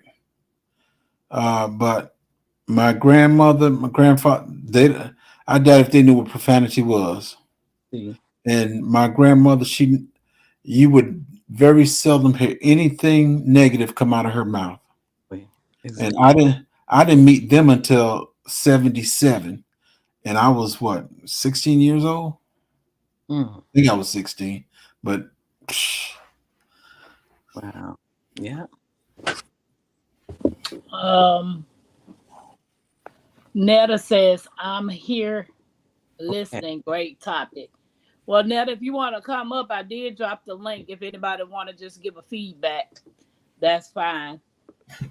But my grandmother, my grandfather, I doubt if they knew what profanity was. see, And my grandmother, you would very seldom hear anything negative come out of her mouth. wait, And exactly. I didn't meet them until 77, and I was what 16 years old. Mm, I think I was 16, but psh, wow. Yeah. Um, Netta says, I'm here Okay. listening. Great topic. Well, Netta, if you want to come up, I did drop the link. If anybody want to just give a feedback, that's fine.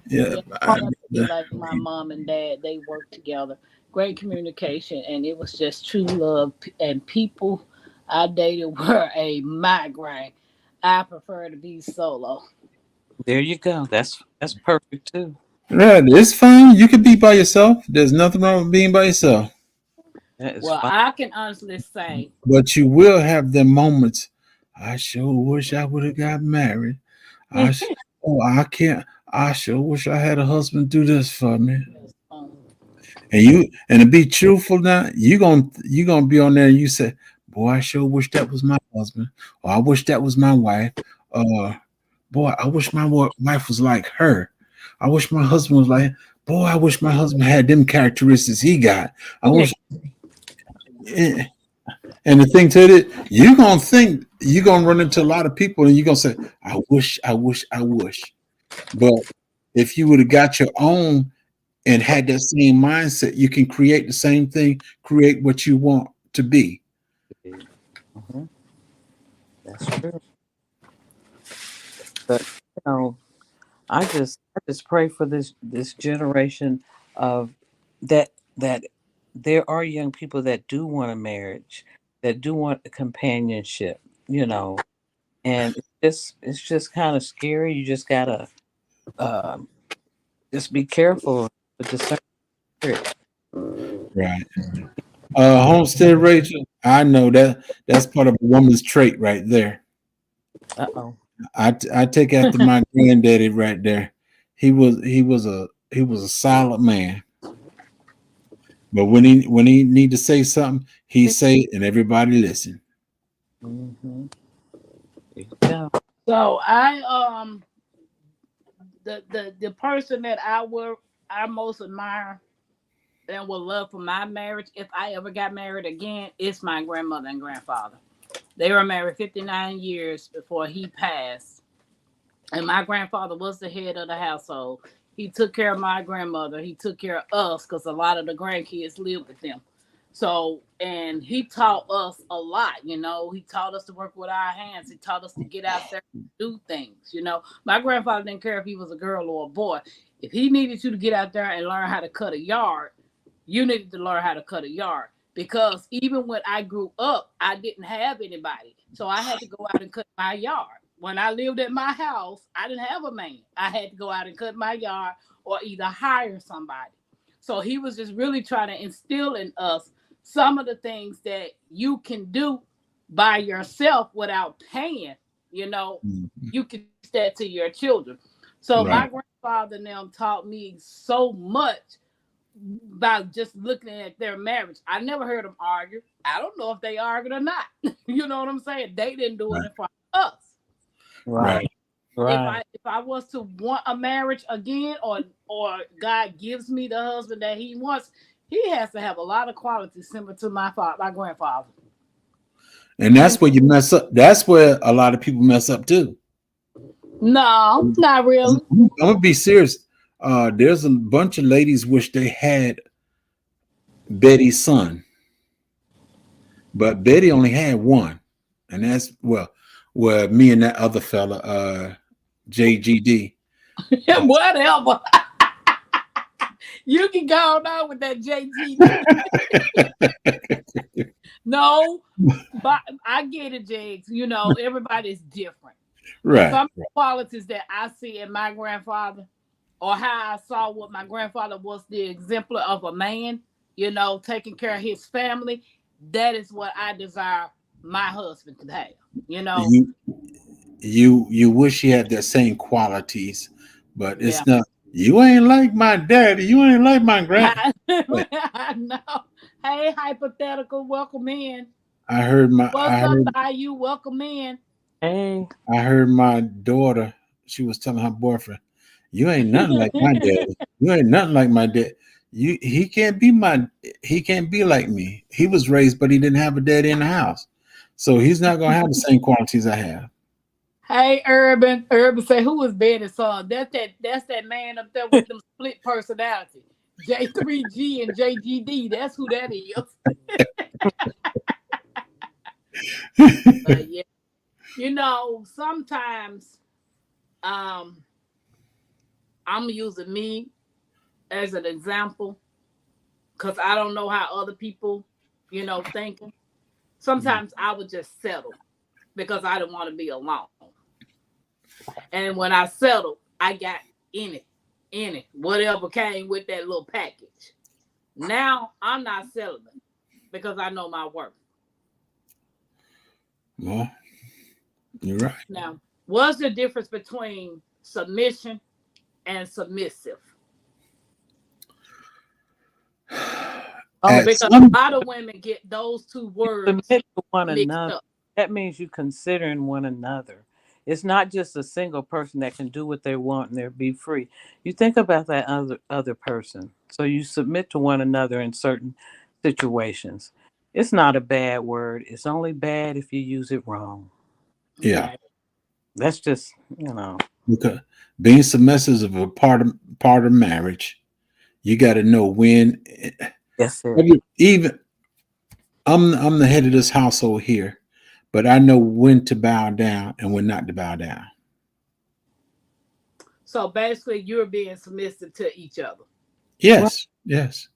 Yeah, Yeah, I want to be like my mom and dad. They worked together, great communication, and it was just true love. And people I dated were a migraine. I prefer to be solo. There you go. That's perfect too. right. It's fine. You can be by yourself. There's nothing wrong with being by yourself. That is Well, fine. I can honestly say, But you will have them moments. I sure wish I would have got married. Oh, I can't. I sure wish I had a husband do this for me. um, And to be truthful now, you gonna be on there and you say, boy, I sure wish that was my husband, or I wish that was my wife, uh boy, I wish my wife was like her. I wish my husband was like, boy, I wish my husband had them characteristics he got. I wish. eh, And the thing to it, you're gonna run into a lot of people and you're gonna say, I wish, I wish, I wish. But if you would have got your own and had that same mindset, you can create the same thing, create what you want to be. Mhm. That's true. But I just pray for this generation of that there are young people that do want a marriage, that do want a companionship, you know, and it's just kind of scary. You just gotta um, just be careful with the spirit. Right. Homestead Rachel, I know that's part of a woman's trait right there. Uh-oh. I take after my granddaddy right there. He was a solid man. But when he need to say something, he say it and everybody listen. Mm-hmm. Yeah. so the person that I most admire and would love for my marriage if I ever got married again is my grandmother and grandfather. They were married 59 years before he passed. And my grandfather was the head of the household. He took care of my grandmother. He took care of us because a lot of the grandkids lived with them. So, and he taught us a lot. He taught us to work with our hands. He taught us to get out there and do things. My grandfather didn't care if he was a girl or a boy. If he needed you to get out there and learn how to cut a yard, you needed to learn how to cut a yard. Because even when I grew up, I didn't have anybody. So I had to go out and cut my yard. When I lived at my house, I didn't have a man. I had to go out and cut my yard or either hire somebody. So he was just really trying to instill in us some of the things that you can do by yourself without paying. You know, Mhm. you can teach that to your children. So my Right. grandfather now taught me so much by just looking at their marriage. I never heard them argue. I don't know if they argued or not. You know what I'm saying? They didn't do it Right. in front of us. Right. Right. If Right. I was to want a marriage again, or God gives me the husband that He wants, he has to have a lot of qualities similar to my grandfather. And that's where you mess up. That's where a lot of people mess up too. No, not really. I'm gonna be serious. There's a bunch of ladies wish they had Betty's son, but Betty only had one, and that's well, me and that other fella, JGD. Whatever. You can go on with that JGD. No, but I get it, Jags. Everybody's different. But Right. some qualities that I see in my grandfather, or how I saw what my grandfather was the exemplar of a man, taking care of his family, that is what I desire my husband to have. You know, You you wish you had the same qualities, but yeah. it's not. You ain't like my daddy. You ain't like my grand. I know. Hey, hypothetical, welcome in. I heard my I What's up, heard by you? Welcome in. Hey. I heard my daughter. She was telling her boyfriend, "You ain't nothing like my daddy. You ain't nothing like my dad. He can't be my. He can't be like me. He was raised, but he didn't have a daddy in the house, so he's not gonna have the same qualities I have." Hey, Urban. Urban say, who is Betty's son? That's that man up there with them split personality. J3G and JGD. That's who that is. But yeah, sometimes um I'm using me as an example because I don't know how other people, thinking. Sometimes I would just settle because I didn't want to be alone. And when I settled, I got in it, whatever came with that little package. Now I'm not settling because I know my worth. Well, you're right. Now, what's the difference between submission and submissive? Because a lot of women get those two words Submit to one mixed another. up. That means you considering one another. It's not just a single person that can do what they want and they'll be free. You think about that other person. So you submit to one another in certain situations. It's not a bad word. It's only bad if you use it wrong. Yeah. Okay. That's just, Because being submissive is a part of marriage. You got to know when. That's it. Even I'm the head of this household here, but I know when to bow down and when not to bow down. So basically, you're being submissive to each other. Yes, yes.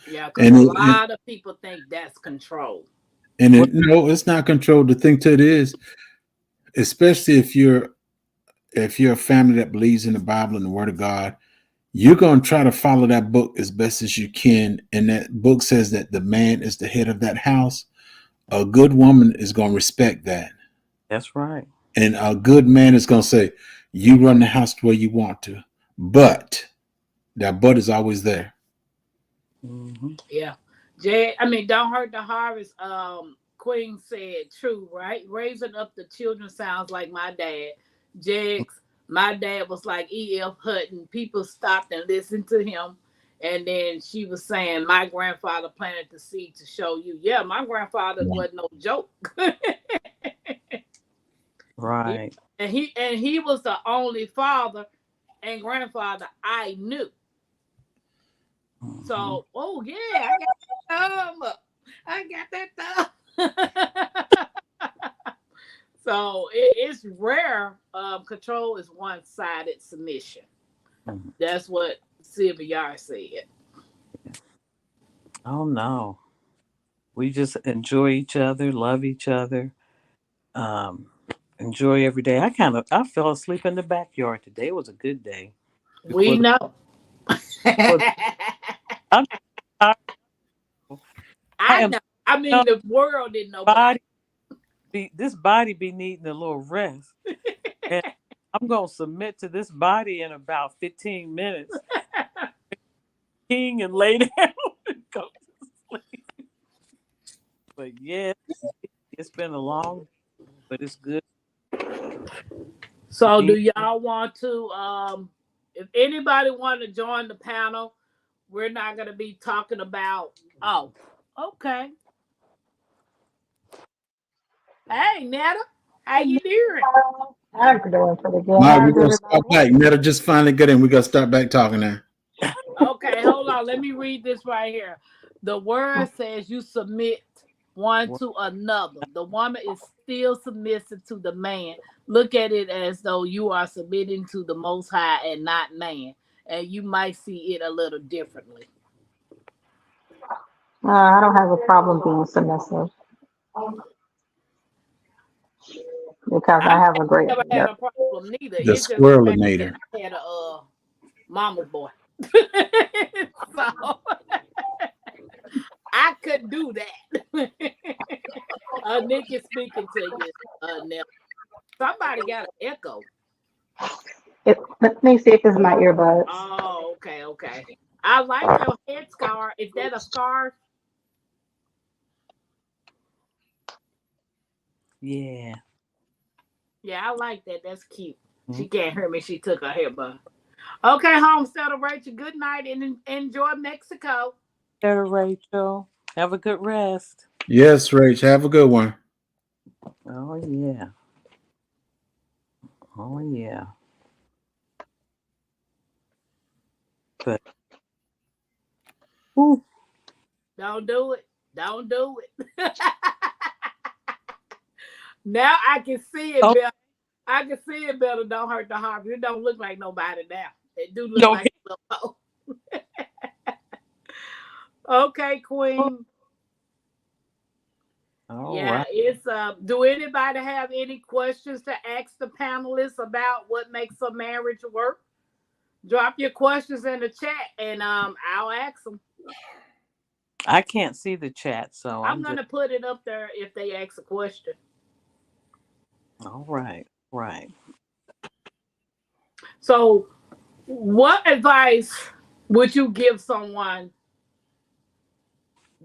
Yeah, because a lot of people think that's control. And no, it's not control. The thing to it is, especially if you're a family that believes in the Bible and the Word of God, you're going to try to follow that book as best as you can. And that book says that the man is the head of that house. A good woman is going to respect that. That's right. And a good man is going to say, you run the house the way you want to. But that but is always there. Mm-hmm. Yeah. Don't hurt the harvest. Queen said true, right? Raising up the children sounds like my dad. Jegs, my dad was like E.F. Hutton. People stopped and listened to him. And then she was saying, my grandfather planted the seed to show you. Yeah, my grandfather wasn't no joke. Right. And he was the only father and grandfather I knew. Mm-hmm. So, oh yeah, I got that thumb. So it's rare. Control is one-sided submission. Mm-hmm. That's what Sylvia said. Oh no. We just enjoy each other, love each other, enjoy every day. I fell asleep in the backyard today. It was a good day. We know. I'm tired. I know. I mean, the world didn't know. This body be needing a little rest. And I'm going to submit to this body in about 15 minutes. King and lay down and go to sleep. But yeah, it's been a long, but it's good. So do y'all want to, if anybody want to join the panel, we're not going to be talking about, oh, okay. Hey, Netta, how you doing? I'm doing pretty good. All right, we're going to start back. Netta just finally got in. We're going to start back talking now. Okay, hold on. Let me read this right here. The word says you submit one to another. The woman is still submissive to the man. Look at it as though you are submitting to the Most High and not man. And you might see it a little differently. I don't have a problem being submissive because I have a great never had a problem neither. The squirrelinator. I had a mama's boy. So I could do that. Nick is speaking to you, Nell. Somebody got an echo. Let me see if it's my earbuds. Oh, okay. I like your head scarf. Is that a scarf? Yeah. Yeah, I like that. That's cute. She can't hear me. She took her hair bun. Okay, Homesteader Rachel, good night and enjoy Mexico. Better, Rachel. Have a good rest. Yes, Rach. Have a good one. Oh, yeah. Oh, yeah. But don't do it. Don't do it. Now I can see it better. I can see it better. Don't hurt the heart. It don't look like nobody now. They do look Okay. like a little hoe. Okay, Queen. All Yeah, right. it's do anybody have any questions to ask the panelists about what makes a marriage work? Drop your questions in the chat and I'll ask them. I can't see the chat, so I'm I'm just gonna put it up there if they ask a question. all right. Right. So, what advice would you give someone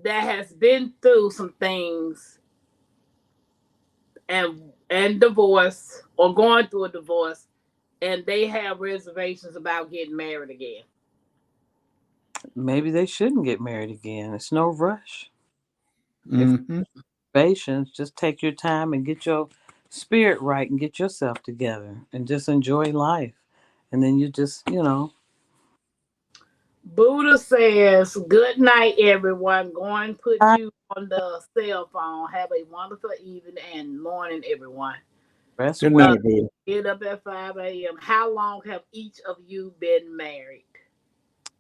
that has been through some things and divorce or going through a divorce and they have reservations about getting married again? Maybe they shouldn't get married again. It's no rush. Mhm. Patience, just take your time and get your spirit right and get yourself together and just enjoy life. And then you just, Buddha says, "Good night, everyone. Go and put you on the cell phone. Have a wonderful evening and morning, everyone. rest Good well. night, Buddha. Get up at 5 a.m. How long have each of you been married?"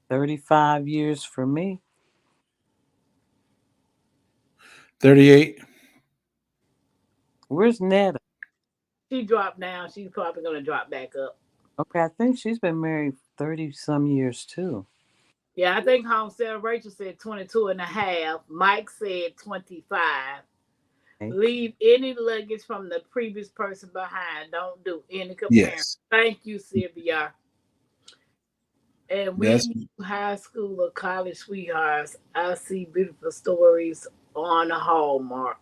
35 years for me. 38. Where's Netta? She dropped down. She's probably going to drop back up. Okay, I think she's been married 30 some years too. Yeah, I think Homestead Rachel said 22 and a half. Mike said 25. Okay. Leave any luggage from the previous person behind. Don't do any comparing. Yes. Thank you, Sylvia. And we That's high school or college sweethearts. I see beautiful stories on Hallmark.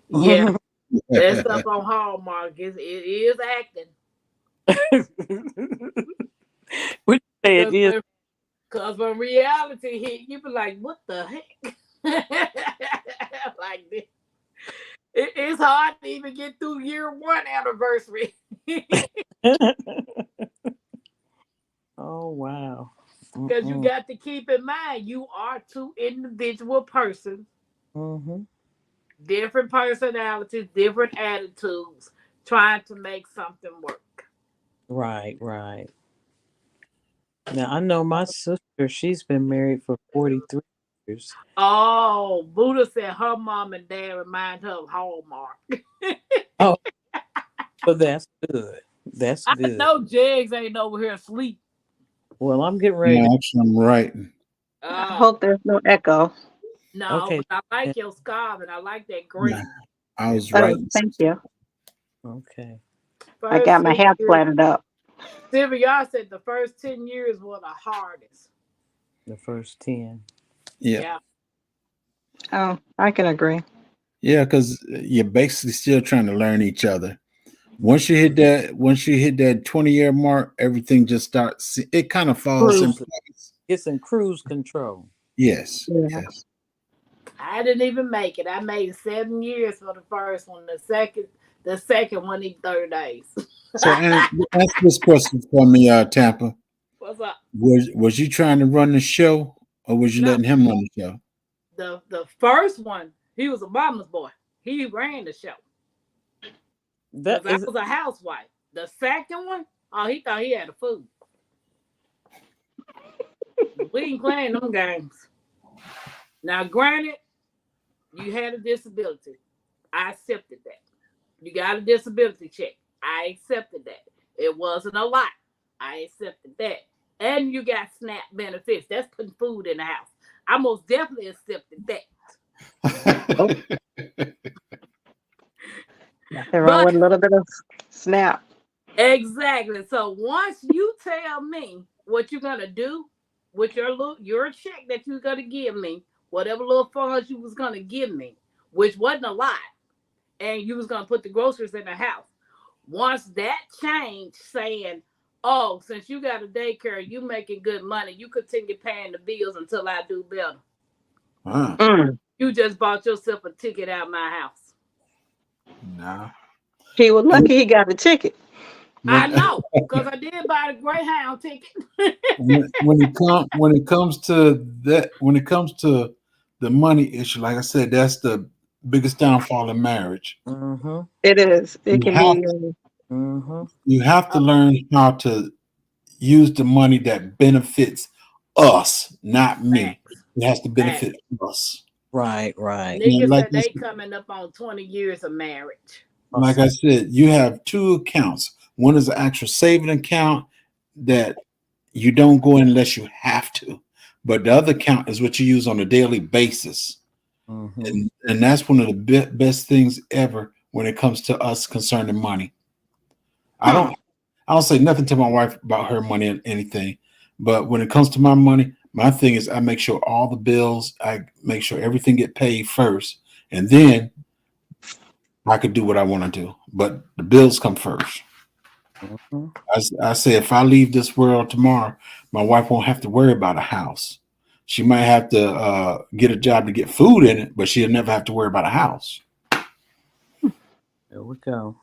Yeah, that stuff on Hallmark is it is acting. Would you say it is? Because when reality hit, you be like, what the heck? Like this. It's hard to even get through year one anniversary. Oh wow. Because you got to keep in mind you are two individual persons, Mm-hmm. different personalities, different attitudes, trying to make something work. Right, right. Now I know my sister, she's been married for 43 years. Oh, Buddha said her mom and dad remind her of Hallmark. Oh, so that's good. That's I good. know Jegs ain't over here asleep. Well, I'm getting ready to actually I'm writing. I hope there's no echo. No, Okay. but I like your scarf and I like that green. Nah, I was Oh, writing. thank you. Okay. I got my hair planted up. Sylvia said the first 10 years were the hardest. The first 10. Yeah. Oh, I can agree. Yeah, because you're basically still trying to learn each other. Once you hit that 20-year mark, everything just starts. It kind of falls in Cruise. place. It's in cruise control. Yes. Yeah. Yes. I didn't even make it. I made 7 years for the first one. The second one, 30 days. So ask this question for me, Tampa. What's up? Was you trying to run the show, or was you No. letting him run the show? The first one, he was a mama's boy. He ran the show. That I is was a housewife. The second one, oh, he thought he had a food. We ain't playing them games. Now, granted, you had a disability. I accepted that. You got a disability check. I accepted that. It wasn't a lot. I accepted that. And you got SNAP benefits. That's putting food in the house. I most definitely accepted that. Nothing wrong with a little bit of snap. Exactly. So once you tell me what you're gonna do with your check that you're gonna give me, whatever little funds you was gonna give me, which wasn't a lot, and you was gonna put the groceries in the house. Once that changed, saying, "Oh, since you got a daycare, you making good money, you continue paying the bills until I do better." You just bought yourself a ticket out of my house. Nah. He was lucky he got the ticket. I know, because I did buy the Greyhound ticket. when it comes to the money issue, like I said, that's the biggest downfall in marriage. It is. It can be. You have to learn how to use the money that benefits us, not me. Facts. It has to benefit us. Right. And Niggas said they coming up on 20 years of marriage. like I said, you have two accounts. One is an actual saving account that you don't go in unless you have to, but the other account is what you use on a daily basis. Mhm. And that's one of the best things ever when it comes to us concerning money. I don't say nothing to my wife about her money or anything, but when it comes to my money, my thing is I make sure all the bills, I make sure everything get paid first, and then I could do what I want to do. But the bills come first. Mhm. I say if I leave this world tomorrow, my wife won't have to worry about a house. She might have to get a job to get food in it, but she'll never have to worry about a house. There we go.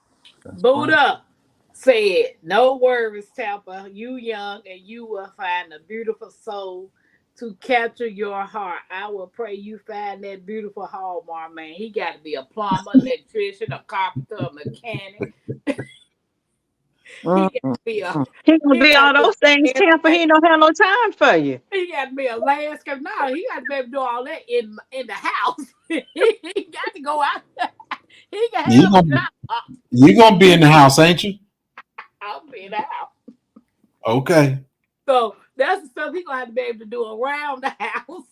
That's right. Buddha said, "No worries, Tapper. You young and you will find a beautiful soul to capture your heart. I will pray you find that beautiful Hallmark man. He got to be a plumber, electrician, a carpenter, a mechanic. He got to be a He gonna he be got to all be those things, a Tampa. He don't have no time for you. he got to be a landscape. No, he got to be able to do all that in the house. He got to go out. He can You have a gonna job. you gonna be in the house, ain't you? I'll be in the house. Okay. So that's the stuff he gonna have to be able to do around the house.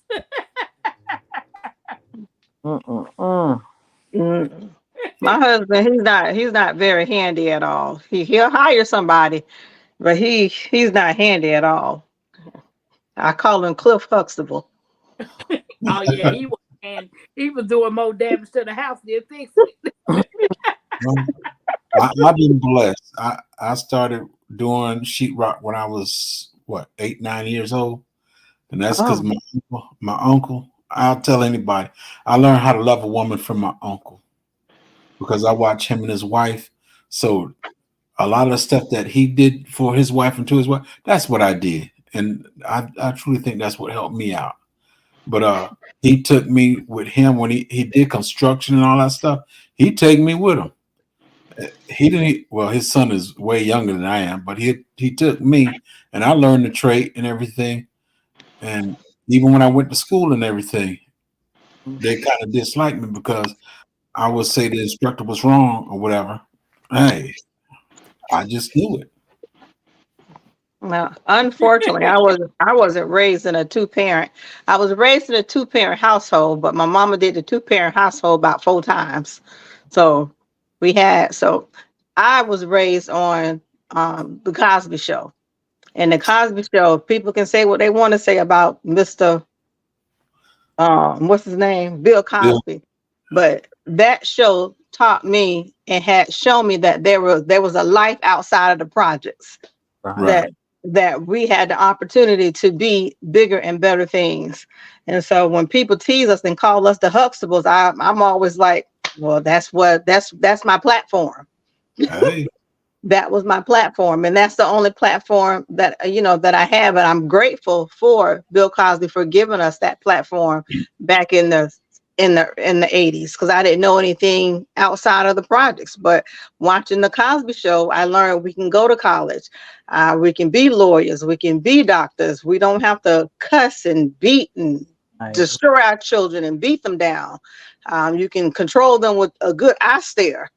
Mm-mm-mm. Mm. My husband, he's not very handy at all. He'll hire somebody, but he's not handy at all. I call him Cliff Huxtable. Oh yeah, he was, and he was doing more damage to the house than fixing it. Well, I've been blessed. I started doing sheetrock when I was what 8, 9 years old, and that's because Oh, my uncle. I'll tell anybody. I learned how to love a woman from my uncle because I watched him and his wife. So a lot of the stuff that he did for his wife and to his wife, that's what I did, and I truly think that's what helped me out. But he took me with him when he did construction and all that stuff. He take me with him. He didn't. Well, his son is way younger than I am, but he took me, and I learned the trade and everything. And even when I went to school and everything, they kind of disliked me because I would say the instructor was wrong or whatever. Hey, I just knew it. no. Unfortunately, I wasn't raised in a two parent. I was raised in a two-parent household, but my mama did the two-parent household about 4 times. So so I was raised on the Cosby Show. And the Cosby Show, people can say what they want to say about Mr. What's his name? Bill Bill, Cosby. But that show taught me and had shown me that there was a life outside of the projects, Right. right? that we had the opportunity to be bigger and better things. And so when people tease us and call us the Huxtables, I'm always like, well, that's my platform. Hey, That was my platform, and that's the only platform that that I have, and I'm grateful for Bill Cosby for giving us that platform back in the 80s, because I didn't know anything outside of the projects. But watching the Cosby Show, I learned we can go to college, we can be lawyers, we can be doctors, we don't have to cuss and beat and I agree. destroy our children and beat them down. You can control them with a good eye stare.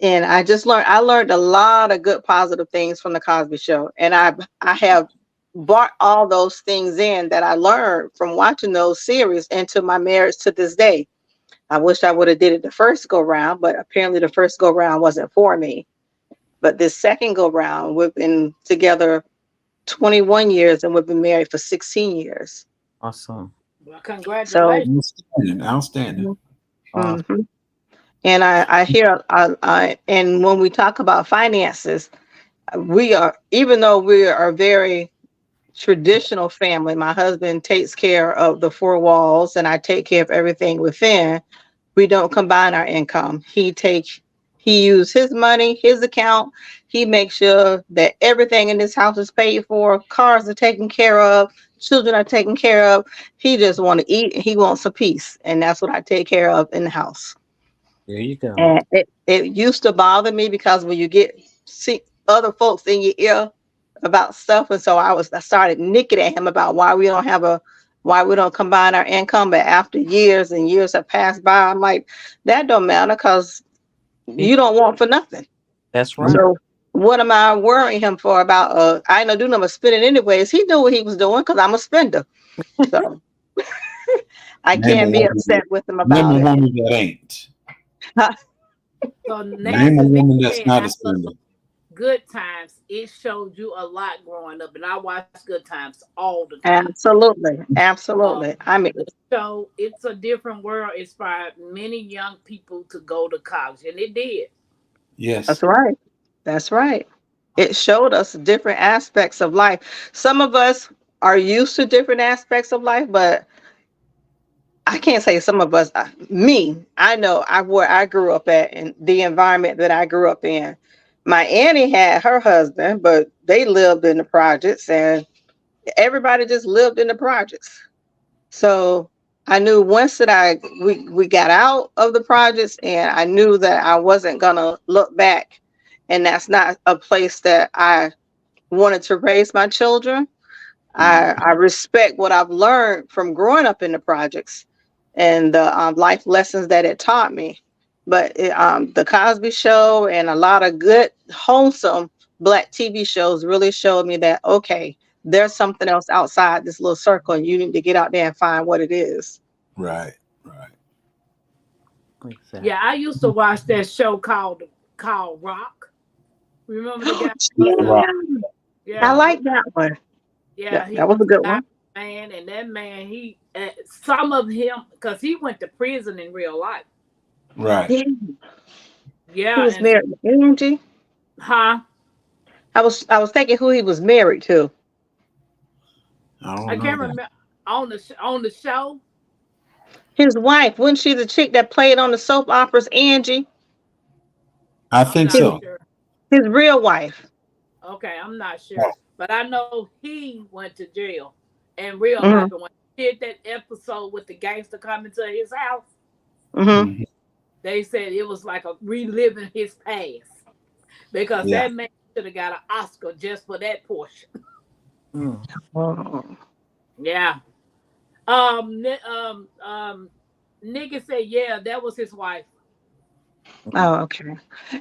And I learned a lot of good positive things from the Cosby Show. And I have brought all those things in that I learned from watching those series into my marriage to this day. I wish I would have did it the first go round, but apparently the first go round wasn't for me. But this second go round, we've been together 21 years and we've been married for 16 years. Awesome. Well, So, congratulations. outstanding, outstanding. Awesome. mhm. And I hear, and when we talk about finances, even though we are a very traditional family, my husband takes care of the four walls and I take care of everything within. We don't combine our income. He uses his money, his account. He makes sure that everything in this house is paid for, cars are taken care of, children are taken care of. He just want to eat and he wants a piece, and that's what I take care of in the house. There you go. And it used to bother me because when you get see other folks in your ear about stuff, and so I started nicking at him about why we don't combine our income. But after years and years have passed by, I'm like, that don't matter because you don't want for nothing. That's right. So what am I worrying him for about? I ain't no do nothing but spending anyways. He knew what he was doing because I'm a spender. So I can't be upset with him about Name a it. woman that ain't. So Name a woman that's not a spender. Good Times, it showed you a lot growing up, and I watched Good Times all the time. Absolutely. I mean, so it's a different world. It inspired many young people to go to college, and it did. Yes. That's right. It showed us different aspects of life. Some of us are used to different aspects of life, but I can't say some of us. I know where I grew up at and the environment that I grew up in. My auntie had her husband, but they lived in the projects, and everybody just lived in the projects. So I knew once that we got out of the projects, and I knew that I wasn't gonna look back, and that's not a place that I wanted to raise my children. I respect what I've learned from growing up in the projects and the life lessons that it taught me. But the Cosby Show and a lot of good, wholesome Black TV shows really showed me that, okay, there's something else outside this little circle, and you need to get out there and find what it is. Right. Exactly. Yeah, I used to watch that show called Rock. Remember the guy? I like that one. Yeah, that was a good one. Man, and that man, he some of him, because he went to prison in real life. Right. Yeah. He was married to Angie. Huh? I was thinking who he was married to. I can't remember on the show. His wife, wasn't she the chick that played on the soap operas, Angie? I think so. Sure. His real wife. Okay, I'm not sure, but I know he went to jail in real life. And when he did that episode with the gangster coming to his house, they said it was like a reliving his past because that man should have got an Oscar just for that portion. Yeah. Nikki said, yeah, that was his wife. Oh, okay.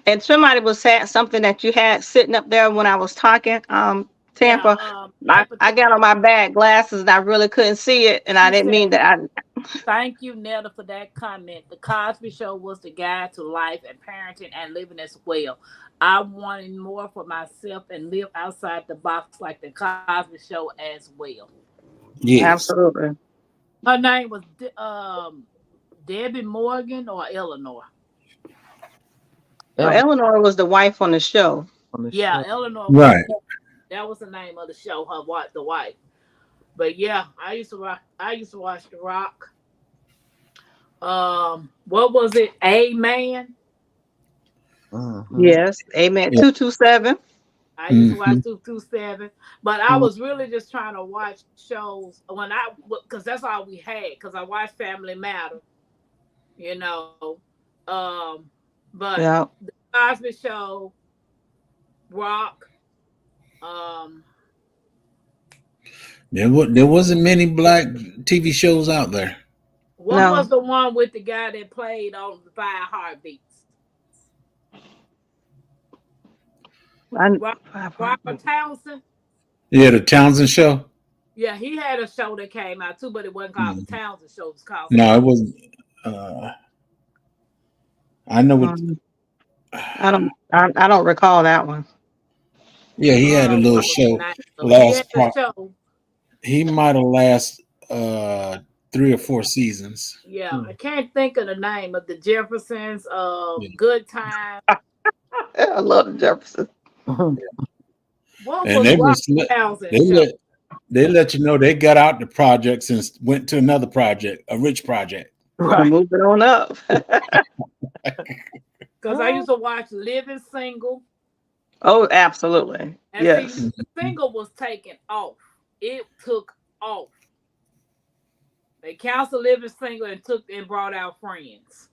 And somebody was saying something that you had sitting up there when I was talking, Tampa. I got on my bad glasses and I really couldn't see it, and I didn't mean that. Thank you, Netta, for that comment. The Cosby Show was the guide to life and parenting and living as well. I wanted more for myself and live outside the box like the Cosby Show as well. Yes. Absolutely. Her name was Debbie Morgan or Eleanor. Eleanor was the wife on the show. Eleanor. Right. That was the name of the show. The wife. But yeah, I used to watch The Rock. What was it? Amen. Yes, Amen. 227. I used to watch 227, but I was really just trying to watch shows because that's all we had. Because I watched Family Matter, but the Cosby Show, Rock. There wasn't many Black TV shows out there. What was the one with the guy that played on 5 Heartbeats? Robert Townsend. Yeah, the Townsend Show. Yeah, he had a show that came out too, but it wasn't called the Townsend Show. It was called. No, it wasn't. I know what. I don't recall that one. Yeah, he had a little show. He might have lasted 3 or 4 seasons. Yeah, I can't think of the name of the Jeffersons. Good Time. I love the Jeffersons. And they let you know they got out the projects and went to another project, a rich project. Right. Moving on up. Because I used to watch Living Single. Oh, absolutely. And yes. See, Single was taken off. It took off. They canceled Living Single and brought out Friends.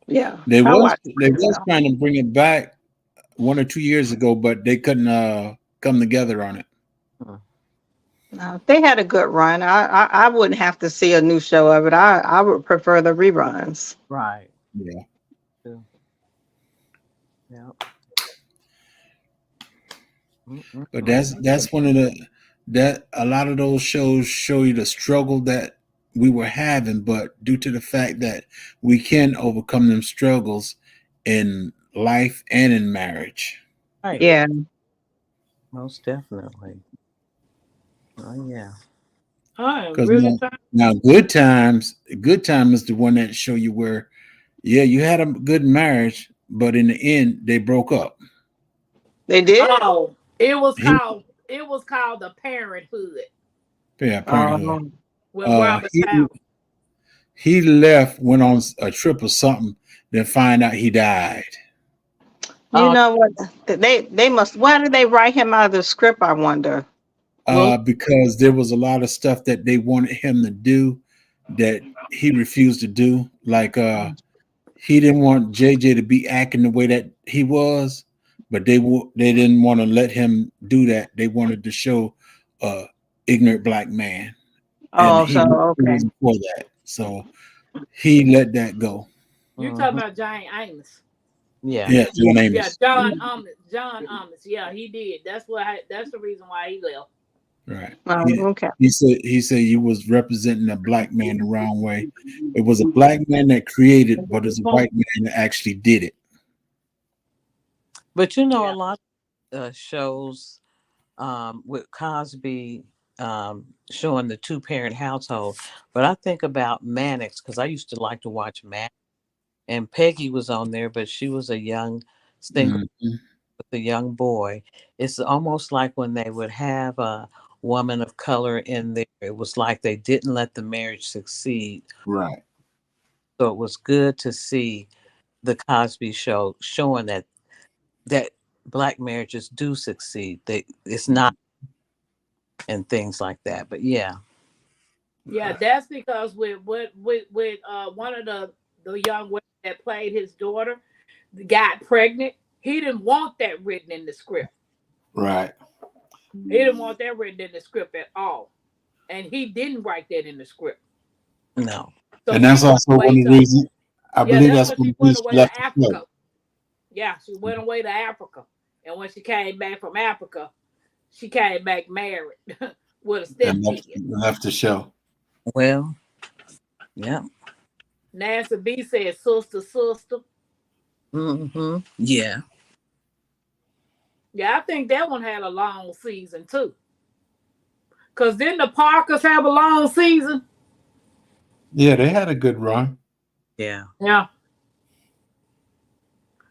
Yeah. They was trying to bring it back 1 or 2 years ago, but they couldn't come together on it. No, they had a good run. I wouldn't have to see a new show of it. I would prefer the reruns. Right. Yeah. Yeah. But that's one of that a lot of those shows show you the struggle that we were having, but due to the fact that we can overcome them struggles in life and in marriage. Right. Yeah. Most definitely. Oh yeah. I'm Because really now good time is the one that show you where, yeah, you had a good marriage, but in the end they broke up. They did? Oh, it was He- called The Parenthood Yeah, Parenthood. with Robert Towers. He left, went on a trip or something, then find out he died. You know what? They must. Why did they write him out of the script? I wonder. Because there was a lot of stuff that they wanted him to do that he refused to do. Like he didn't want JJ to be acting the way that he was, but they didn't want to let him do that. They wanted to show ignorant black man. Oh, And so okay. wasn't for that. So he let that go. You talking about Jane Amos? Yeah. Yeah, John Amos. Yeah, John Amos. Yeah, he did. That's the reason why he left. Right. Okay. He said you was representing a black man the wrong way. It was a black man that created, but it's a white man that actually did it. But you know, a lot of shows with Cosby showing the two-parent household. But I think about Mannix because I used to like to watch Mannix. And Peggy was on there, but she was a young single with a young boy. It's almost like when they would have a woman of color in there, it was like they didn't let the marriage succeed. Right. So it was good to see the Cosby Show showing that black marriages do succeed. It's not, and things like that. But yeah. Yeah, that's because with one of the young women that played his daughter got pregnant. He didn't want that written in the script. Right. He didn't want that written in the script at all. And he didn't write that in the script. No. So and that's also one of the reasons I believe that's when she went away to left Africa. Yeah, she went away to Africa. And when she came back from Africa, she came back married with a step left the show. Well, yeah. Nancy B said, sister. Mm-hmm. Yeah. Yeah, I think that one had a long season too. Because didn't the Parkers have a long season? Yeah, they had a good run. Yeah. Yeah.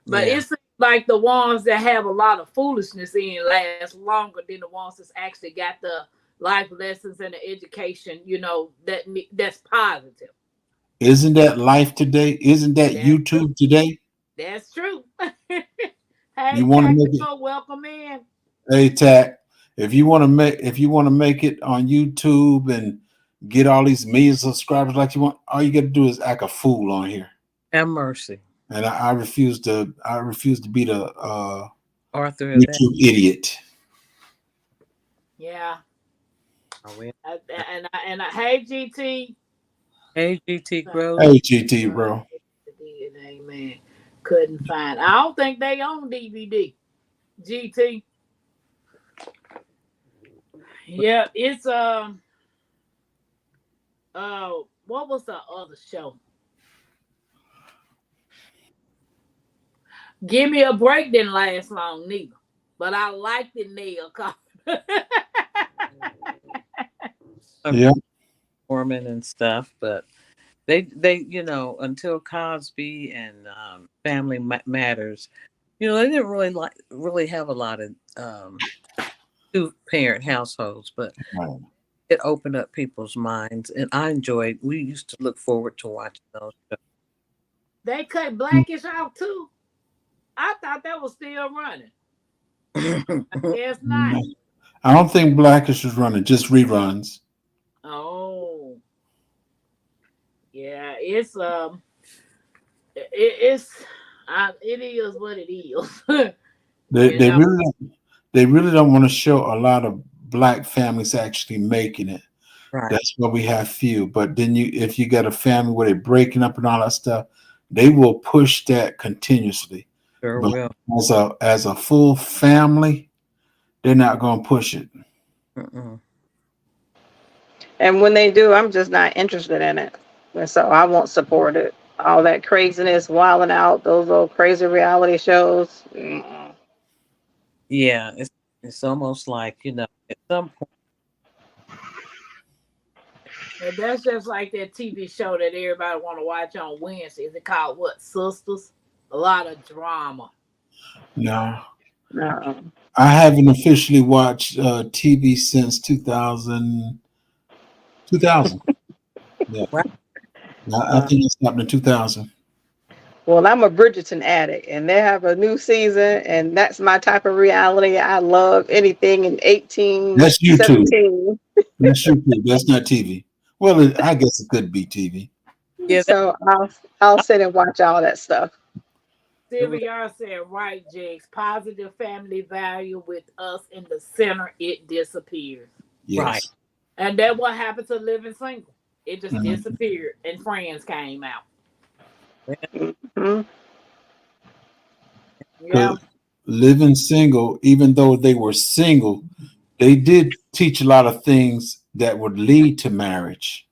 But it's like the ones that have a lot of foolishness in last longer than the ones that's actually got the life lessons and the education, that's positive. Isn't that life today? Isn't that YouTube today? That's true. Hey, you want to make it? Welcome in. Hey, Tack. If you want to make it on YouTube and get all these millions of subscribers like you want, all you got to do is act a fool on here. Have mercy. And I refuse to be the Arthur YouTube idiot. Yeah. Oh, hey GT. Hey GT bro. Hey GT bro. Amen. Couldn't find. I don't think they own DVD. GT. Yeah, it's what was the other show? Give Me a Break didn't last long neither, but I liked it. Neil. Yeah. Foreman and stuff, but they until Cosby and Family Matters, they didn't really have a lot of two-parent households, but it opened up people's minds, and we used to look forward to watching those shows. They cut Blackish out too. I thought that was still running. It's not. I don't think Blackish is running, just reruns. Oh. Yeah, it is what it is. they really don't want to show a lot of black families actually making it. Right. That's why we have few. But then if you got a family where they're breaking up and all that stuff, they will push that continuously. Sure But will. as a full family, they're not going to push it. Mm-mm. And when they do, I'm just not interested in it. And so I won't support it. All that craziness, wilding out, those little crazy reality shows. Yeah, it's almost like, at some point. And that's just like that TV show that everybody want to watch on Wednesday. Is it called what? Sisters? A lot of drama. No. No. I haven't officially watched TV since 2000. Yeah. Wow. I think it stopped in 2000. Well, I'm a Bridgerton addict, and they have a new season, and that's my type of reality. I love anything in 18, That's YouTube. 17. That's YouTube. That's not TV. Well, I guess it could be TV. Yeah, So I'll sit and watch all that stuff. Sylvia said, right, Jakes. Positive family value with us in the center, it disappears. Yes. Right. And that's what happened to Living Single. It just Mhm. disappeared, and Friends came out. Mm-hmm. Yeah. Living single, even though they were single, they did teach a lot of things that would lead to marriage.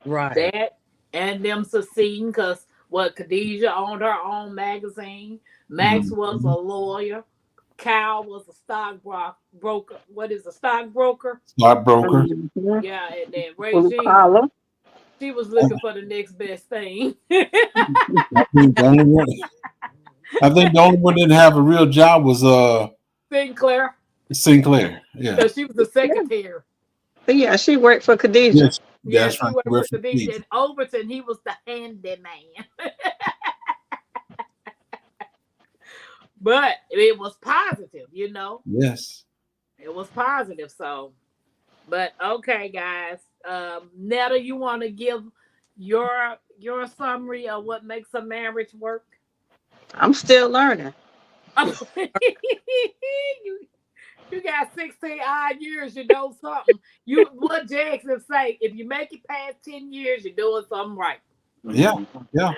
right. That and them succeeding because Khadijah owned her own magazine. Max was a lawyer. Cal was a stockbroker. What is a stockbroker? Stockbroker. Mm-hmm. Yeah, and then Blue Regine, collar. she was looking for the next best thing. I think the only one that didn't have a real job was Sinclair, Sinclair. Yeah. because she was the secretary. But yeah, she worked for Khadijah. Yes. Yeah, That's she right. worked We're for Khadijah. And Overton, he was the handyman. But it was positive, Yes. It was positive. So, but okay, guys. Netta, you want to give your summary of what makes a marriage work? I'm still learning. You got 16 odd years, you know something. What Jackson say, if you make it past 10 years, you're doing something right. Yeah. Yeah.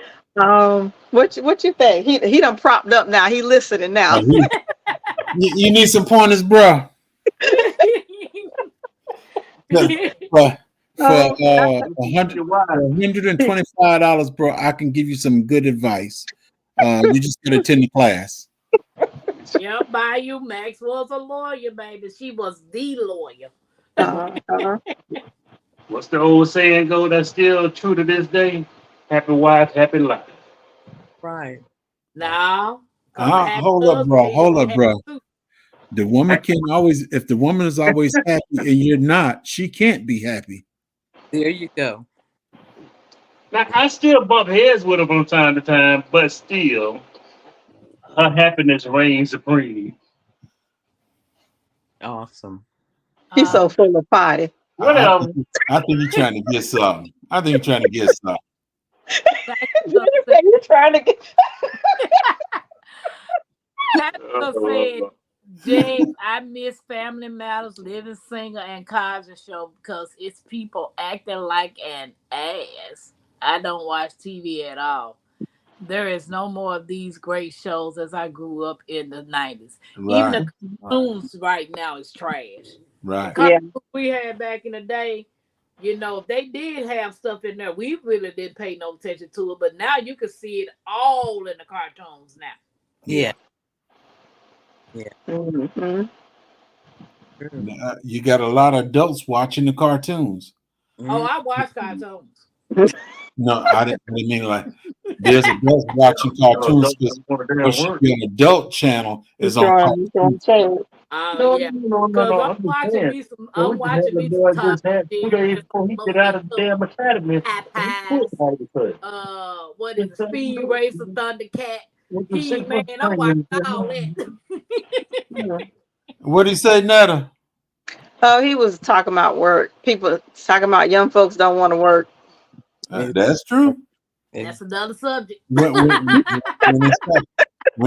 What you think? He done propped up now. He listening now. You need some pointers, bro. For $125, bro, I can give you some good advice. You just gotta attend the class. Yep, Bayou Max was a lawyer, baby. She was the lawyer. What's the old saying go that's still true to this day? Happy wife, happy life. Right. No. Hold up, bro. The woman can always, if the woman is always happy and you're not, she can't be happy. There you go. Now, I still bump heads with her from time to time, but still, her happiness reigns supreme. Awesome. He's so full of potty. Whatever. I think you're trying to get something. You're trying to get. Pastor said, James, I miss Family Matters, Living Single, and Cosby Show because it's people acting like an ass. I don't watch TV at all. There is no more of these great shows as I grew up in the 90s. Right. Even the cartoons right now is trash. Right. The cartoons we had back in the day, they did have stuff in there. We really didn't pay no attention to it, but now you can see it all in the cartoons now. Yeah. Mm-hmm. You got a lot of adults watching the cartoons. Oh, I watch cartoons. No, I didn't mean like there's adults watching cartoons because an adult channel is on. Yeah, No, because I'm watching me some. I'm watching me some just had 2 days before he get out of the damn academy. What is it? Speed Racer, Thundercat, He-Man. I'm watching all that. What did he say, Netta? Oh, he was talking about work. People talking about young folks don't want to work. That's true. That's another subject. When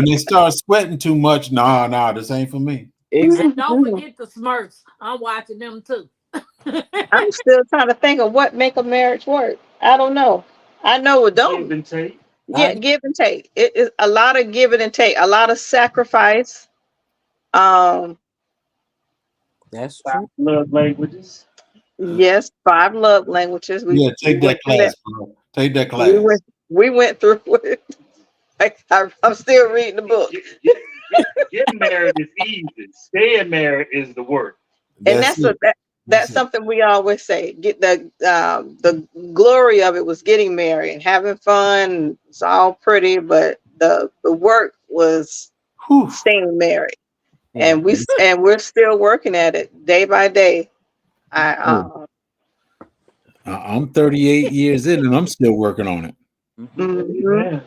they start sweating too much, nah, this ain't for me. Exactly. And don't forget the Smurfs. I'm watching them too. I'm still trying to think of what make a marriage work. I don't know. I know it don't. Give and take. Yeah, give and take. It is a lot of giving and take, a lot of sacrifice. Um, That's true. Love languages. yes, 5 love languages. Yeah, take that went through class, bro. Take that We class. went through it. I'm still reading the book. Getting married is easy. Staying married is the work. And That's that's it. that's something we always say. Get the glory of it was getting married and having fun. It's all pretty, but the work was Whew. staying married. Yeah. And we're still working at it day by day. I'm 38 years in and I'm still working on it. Mhm.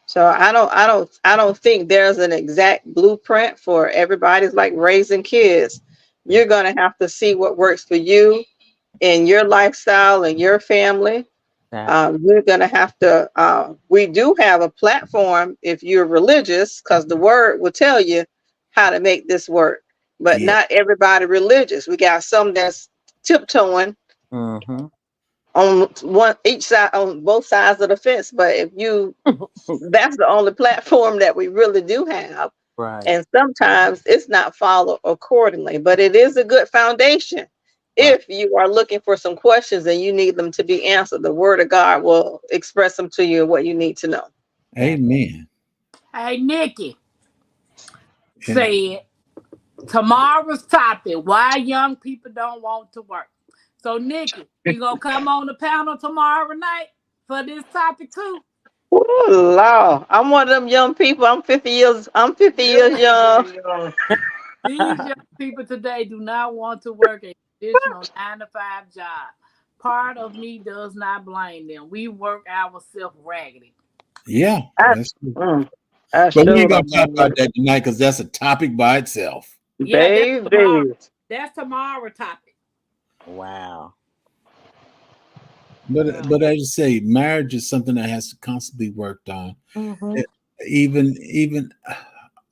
So I don't think there's an exact blueprint for everybody. It's like raising kids. You're gonna have to see what works for you in your lifestyle and your family. You're gonna have to. We do have a platform if you're religious, because the word will tell you how to make this work. But Yeah. not everybody religious. We got some that's tiptoeing Mm-hmm. on each side, on both sides of the fence. But if you, that's the only platform that we really do have. Right. And sometimes it's not followed accordingly, but it is a good foundation. If you are looking for some questions and you need them to be answered, the word of God will express them to you what you need to know. Amen. Hey, Nikki Yeah. said tomorrow's topic: why young people don't want to work. So, Nikki, you gonna come on the panel tomorrow night for this topic too? Oh, Lord. I'm one of them young people. I'm 50 years young. These young people today do not want to work a traditional 9-to-5 job. Part of me does not blame them. We work ourselves raggedy. Yeah. That's true. I But we sure ain't gonna don't talk blame about that tonight because that's a topic by itself. Yeah, Baby. that's tomorrow topic. Wow. But as you say, marriage is something that has to constantly be worked on. Mm-hmm. Even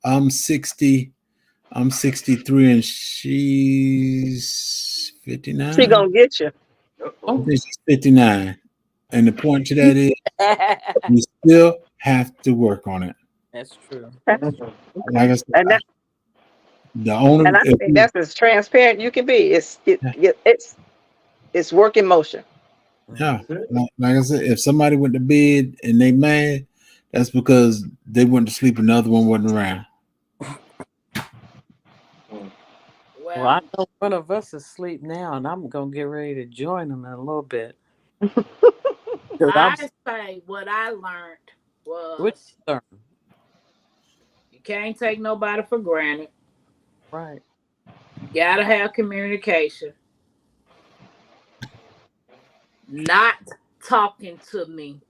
I'm 60, I'm 63, and she's 59. She gonna get you. I think she's 59. And the point to that is you still have to work on it. That's true. Like I said, And that, the only and I think that's as transparent you can be. It's work in motion. yeah, like I said, if somebody went to bed and they mad, that's because they went to sleep and the other one wasn't around. Well, I know one of us is asleep now, and I'm gonna get ready to join them in a little bit. I say what I learned was you can't take nobody for granted. Right. You gotta have communication. Not talking to me,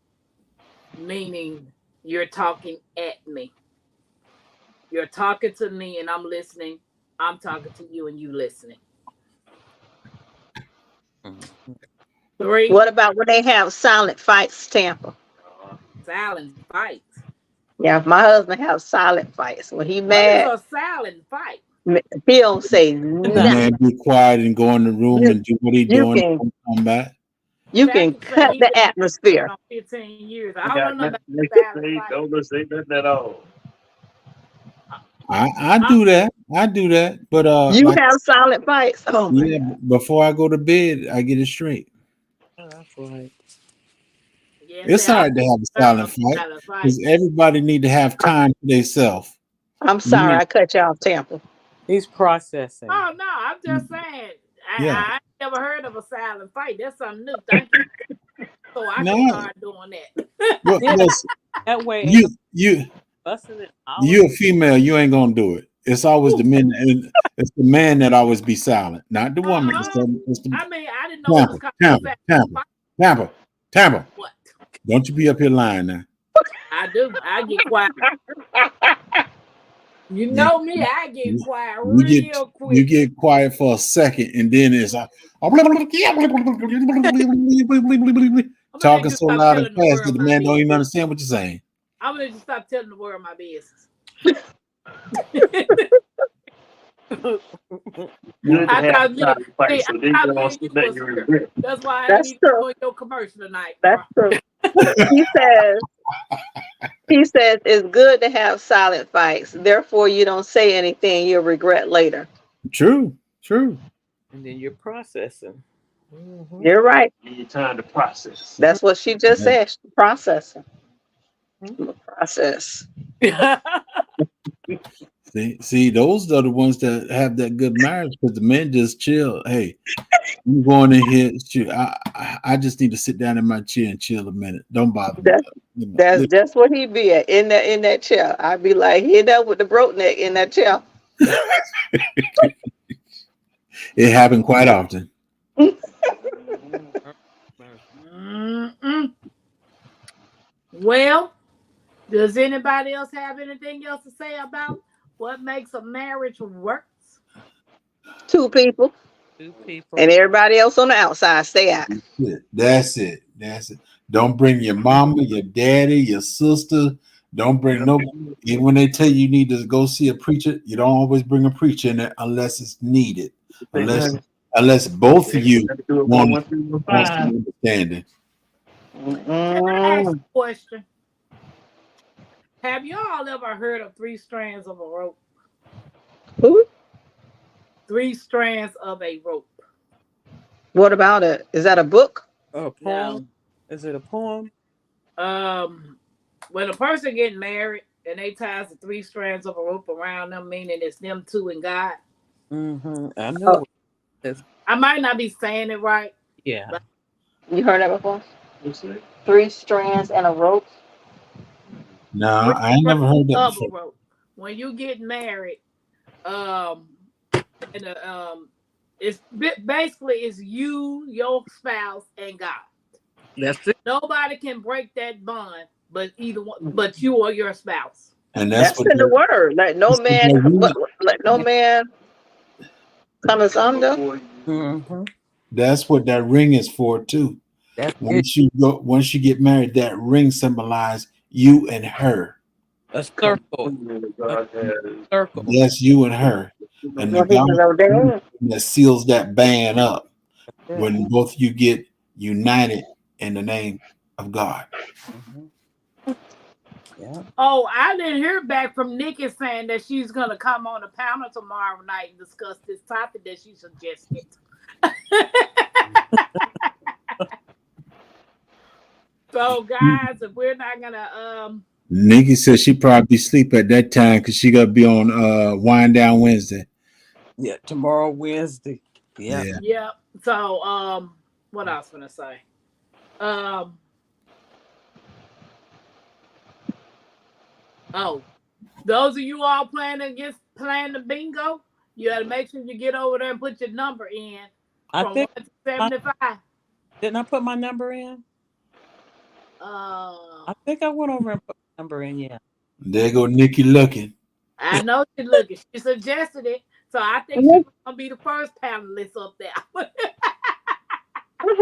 meaning you're talking at me. You're talking to me and I'm listening. I'm talking to you and you listening. 3. What about when they have silent fights, Tampa? Silent fights. Yeah, my husband have silent fights. When he mad, What is a silent fight? he don't say The nothing. man be quiet and go in the room and do what he doing and come back. You can cut the atmosphere. 15 years. I don't know about Don't say nothing at all. I do that. But you have silent fights. Oh my God. Before I go to bed, I get it straight. Oh, that's right. Yeah, It's hard to have a silent fight because everybody need to have time for themselves. I'm sorry, I cut you off, Tampa. He's processing. Oh no, I'm just saying. I never heard of a silent fight. That's something new. Thank you. So I can start doing that. Well, listen, that way, you a female. You ain't gonna do it. It's always the men. It's the man that always be silent, not the woman. It's the, I mean, I didn't know it was Tampa. What? Don't you be up here lying now. I do. I get quiet. You know me, I get quiet real quick. You get quiet for a second, and then it's like talking so loud and fast that the man don't even understand what you're saying. I'm gonna just stop telling the world my business. Good to I have thought a me, solid fight, see, so I they thought go me on and you something was you here. regret. That's why I ain't That's even true. doing your commercial tonight. That's true. He says it's good to have silent fights. Therefore, you don't say anything you'll regret later. True. True. And then you're processing. Mhm. You're right. You need time to process. That's what she just Yeah. said. She's processing. Mhm. Process. See, those are the ones that have that good marriage because the men just chill. Hey, I'm going in here. Shoot, I just need to sit down in my chair and chill a minute. Don't bother me. That's You know, that's just what he be at in that chair. I'd be like, hit up with the broke neck in that chair. it happened quite often. Mm-mm. Well, does anybody else have anything else to say about what makes a marriage work? Two people Two people. and everybody else on the outside stay out. That's it. That's it. Don't bring your mama, your daddy, your sister. Don't bring nobody. Even when they tell you need to go see a preacher, you don't always bring a preacher in there unless it's needed. Unless both of you want some understanding. Can I ask a question? Have y'all ever heard of 3 strands of a rope? Who? 3 strands of a rope. What about it? Is that a book? A poem? Is it a poem? When a person getting married and they ties the 3 strands of a rope around them, meaning it's them two and God. Mm-hmm. I know. I might not be saying it right. Yeah. But You heard that before? 3 strands and a rope. No, I ain't never heard that of before. a rope. When you get married, it's basically it's you, your spouse, and God. That's it. Nobody can break that bond, but but you or your spouse. And That's in the word. Let no man come asunder. Mm-hmm. That's what that ring is for too. That's once you get married, that ring symbolizes you and her. a circle. Circle. Yes, you and her. And the God that seals that band up when both you get united in the name of God. Mm-hmm. Yeah. Oh, I didn't hear back from Nikki saying that she's gonna come on the panel tomorrow night and discuss this topic that she suggested. So, guys, if we're not gonna Nikki said she probably sleep at that time because she gotta be on Wind Down Wednesday. Yeah, tomorrow Wednesday. Yeah. Yeah. So what else gonna say? Oh, those of you all playing the bingo, you gotta make sure you get over there and put your number in from 1 to 75. Didn't I put my number in? I think I went over and put my number in, yeah. There go Nikki looking. I know she's looking. She suggested it. So I think she's gonna be the first panelist up there. I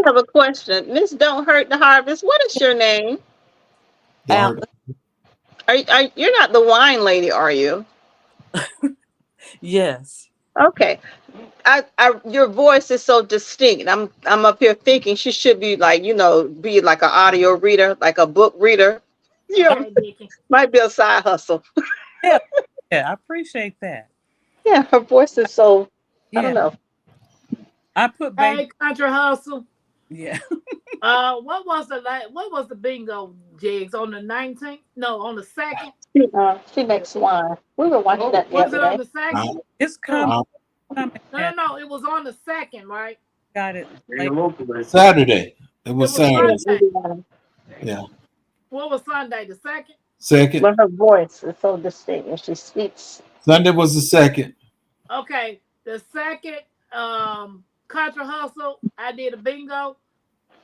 have a question. Miss Don't Hurt the Harvest. What is your name? You're not the wine lady, are you? Yes. Okay. Your voice is so distinct. I'm up here thinking she should be like, be like an audio reader, like a book reader. Yeah, might be a side hustle. Yeah, I appreciate that. Yeah, her voice is so. I don't know. I put Hey, Country Hustle. Yeah. What was the bingo, Jigs, on the 19th? No, on the 2nd. She makes wine. We were watching that the Was other it on day. the 2nd? It's coming. No, it was on the 2nd, right? Got it. Saturday. It was Saturday. Sunday. Yeah. What was Sunday? The 2nd? Second. But her voice is so distinct and she speaks. Sunday was the 2nd. Okay. The 2nd, Country Hustle, I did a bingo,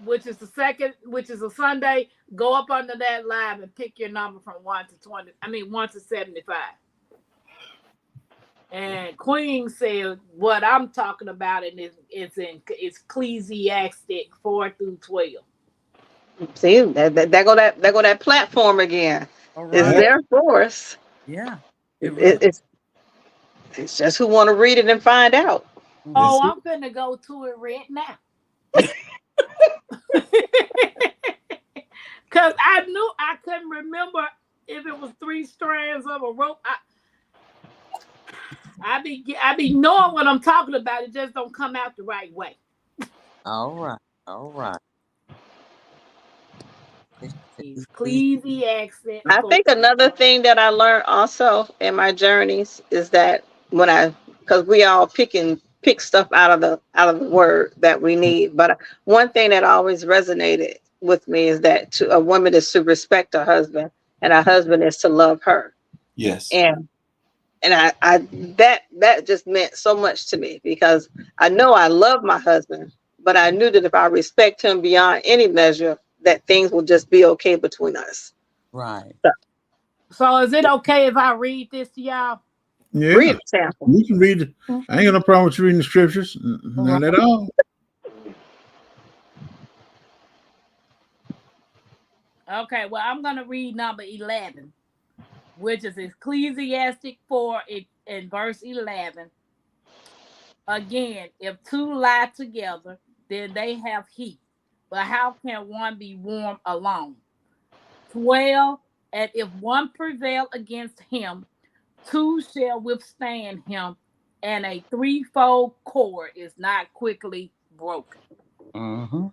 which is the 2nd, which is a Sunday. Go up under that live and pick your number from 1 to 75. And Queen said what I'm talking about, and it's Ecclesiastic 4 through 12. See, there go that platform again. Right. It's there for us. Yeah. It's It's just who want to read it and find out. Oh, I'm gonna go to it right now. Cause I knew I couldn't remember if it was 3 strands of a rope. I be knowing what I'm talking about. It just don't come out the right way. All right. All right. Ecclesiastes. I think another thing that I learned also in my journeys is that because we all pick stuff out of the word that we need, but one thing that always resonated with me is that a woman is to respect her husband, and her husband is to love her. Yes. And I that just meant so much to me, because I know I love my husband, but I knew that if I respect him beyond any measure, that things will just be okay between us. Right. So is it okay if I read this to y'all? Yeah. Read it, sample. You can read it. I ain't got no problem with you reading the scriptures. Not at all. Okay, well, I'm going to read number 11, which is Ecclesiastic 4 in verse 11. Again, if 2 lie together, then they have heat. But how can one be warm alone? 12, and if one prevail against him, 2 shall withstand him, and a 3-fold cord is not quickly broken. Mm-hmm.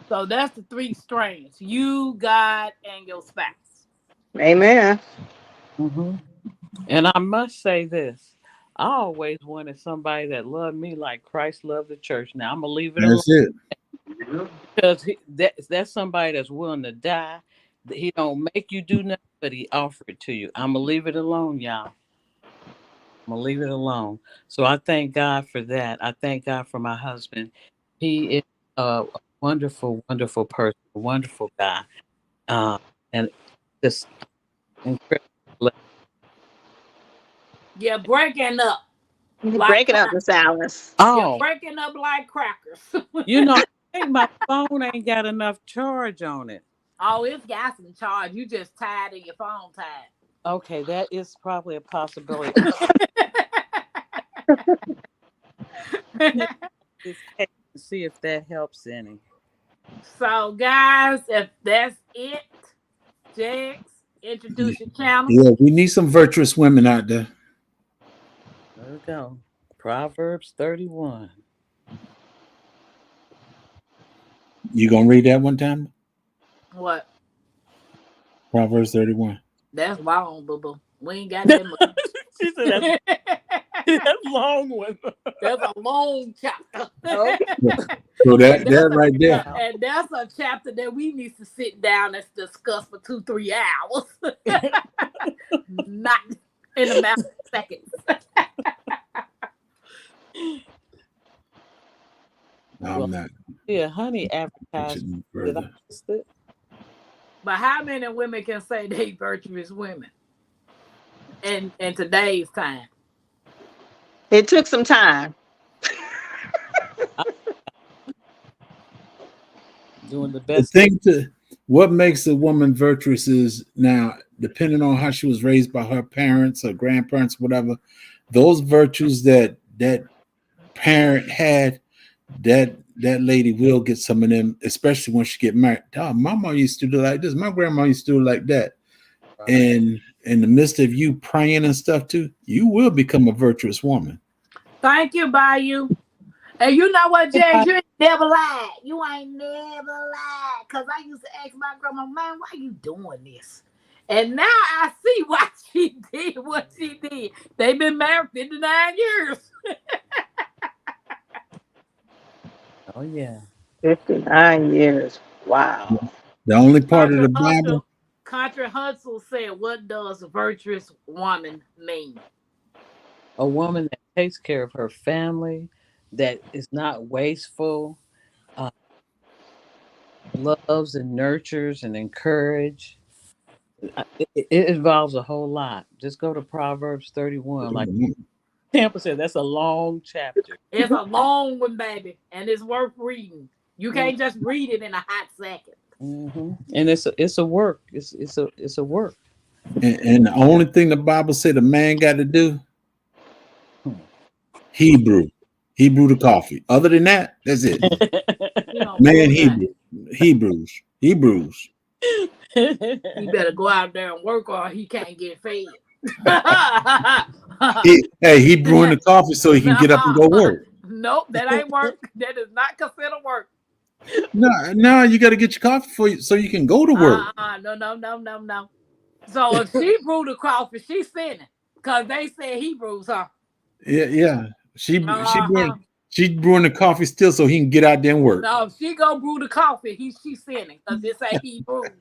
So that's the 3 strands: you, God, and your spouse. Amen. Mm-hmm. And I must say this. I always wanted somebody that loved me like Christ loved the church. Now I'm gonna leave it That's alone, it. because that's somebody that's willing to die. He don't make you do nothing, but he offered it to you. I'm gonna leave it alone, y'all. I'm gonna leave it alone. So I thank God for that. I thank God for my husband. He is a wonderful, wonderful person, a wonderful guy, and just incredible. You're breaking up. Break it up, Miss Alice. You're Oh, breaking up like crackers. I think my phone ain't got enough charge on it. Oh, it's got some charge. You just tired of your phone tied. Okay, that is probably a possibility. Just check and see if that helps any. So, guys, if that's it, Jax, introduce your channel. Yeah, we need some virtuous women out there. There we go. Proverbs 31. You gonna read that one time? What? Proverbs 31. That's long, boo boo. We ain't got that much. She said that's long one. That's a long chapter. So that right there. And that's a chapter that we need to sit down and discuss for 2-3 hours. Not in a matter of seconds. I'm not. Yeah, honey advertised. pushing Did I further. miss it? But how many women can say they virtuous women in today's time? It took some time. Doing the The best. thing what makes a woman virtuous is now, depending on how she was raised by her parents or grandparents, whatever, those virtues that parent had, that lady will get some of them, especially when she get married. Oh, my mom used to do like this. My grandma used to do like that. Right. And in the midst of you praying and stuff too, you will become a virtuous woman. Thank you, Bayou. And you know what, James? You ain't never lied. You ain't never lied. Because I used to ask my grandma, man, why you doing this? And now I see why she did what she did. They've been married 59 years. Oh yeah. 59 years. Wow. The only part of the Bible. Contra Hudson said, what does a virtuous woman mean? A woman that takes care of her family, that is not wasteful, loves and nurtures and encourage. It involves a whole lot. Just go to Proverbs 31. Like Tampa said, that's a long chapter. It's a long one, baby, and it's worth reading. You can't just read it in a hot second. Mm-hmm. And it's a work. It's a work. And the only thing the Bible said a man got to do Hebrew the coffee. Other than that, that's it. You know, Man, boy, Hebrews. he better go out there and work or he can't get fed. He brewing the coffee so he can get up and go work. Nope, that ain't work. That is not considered work. No, you got to get your coffee so you can go to work. No. So if she brewed the coffee, she's sinning because they said Hebrews, huh? Yeah. She's brewing the coffee still so he can get out there and work. No, if she go brew the coffee, she's sinning because this ain't Hebrews.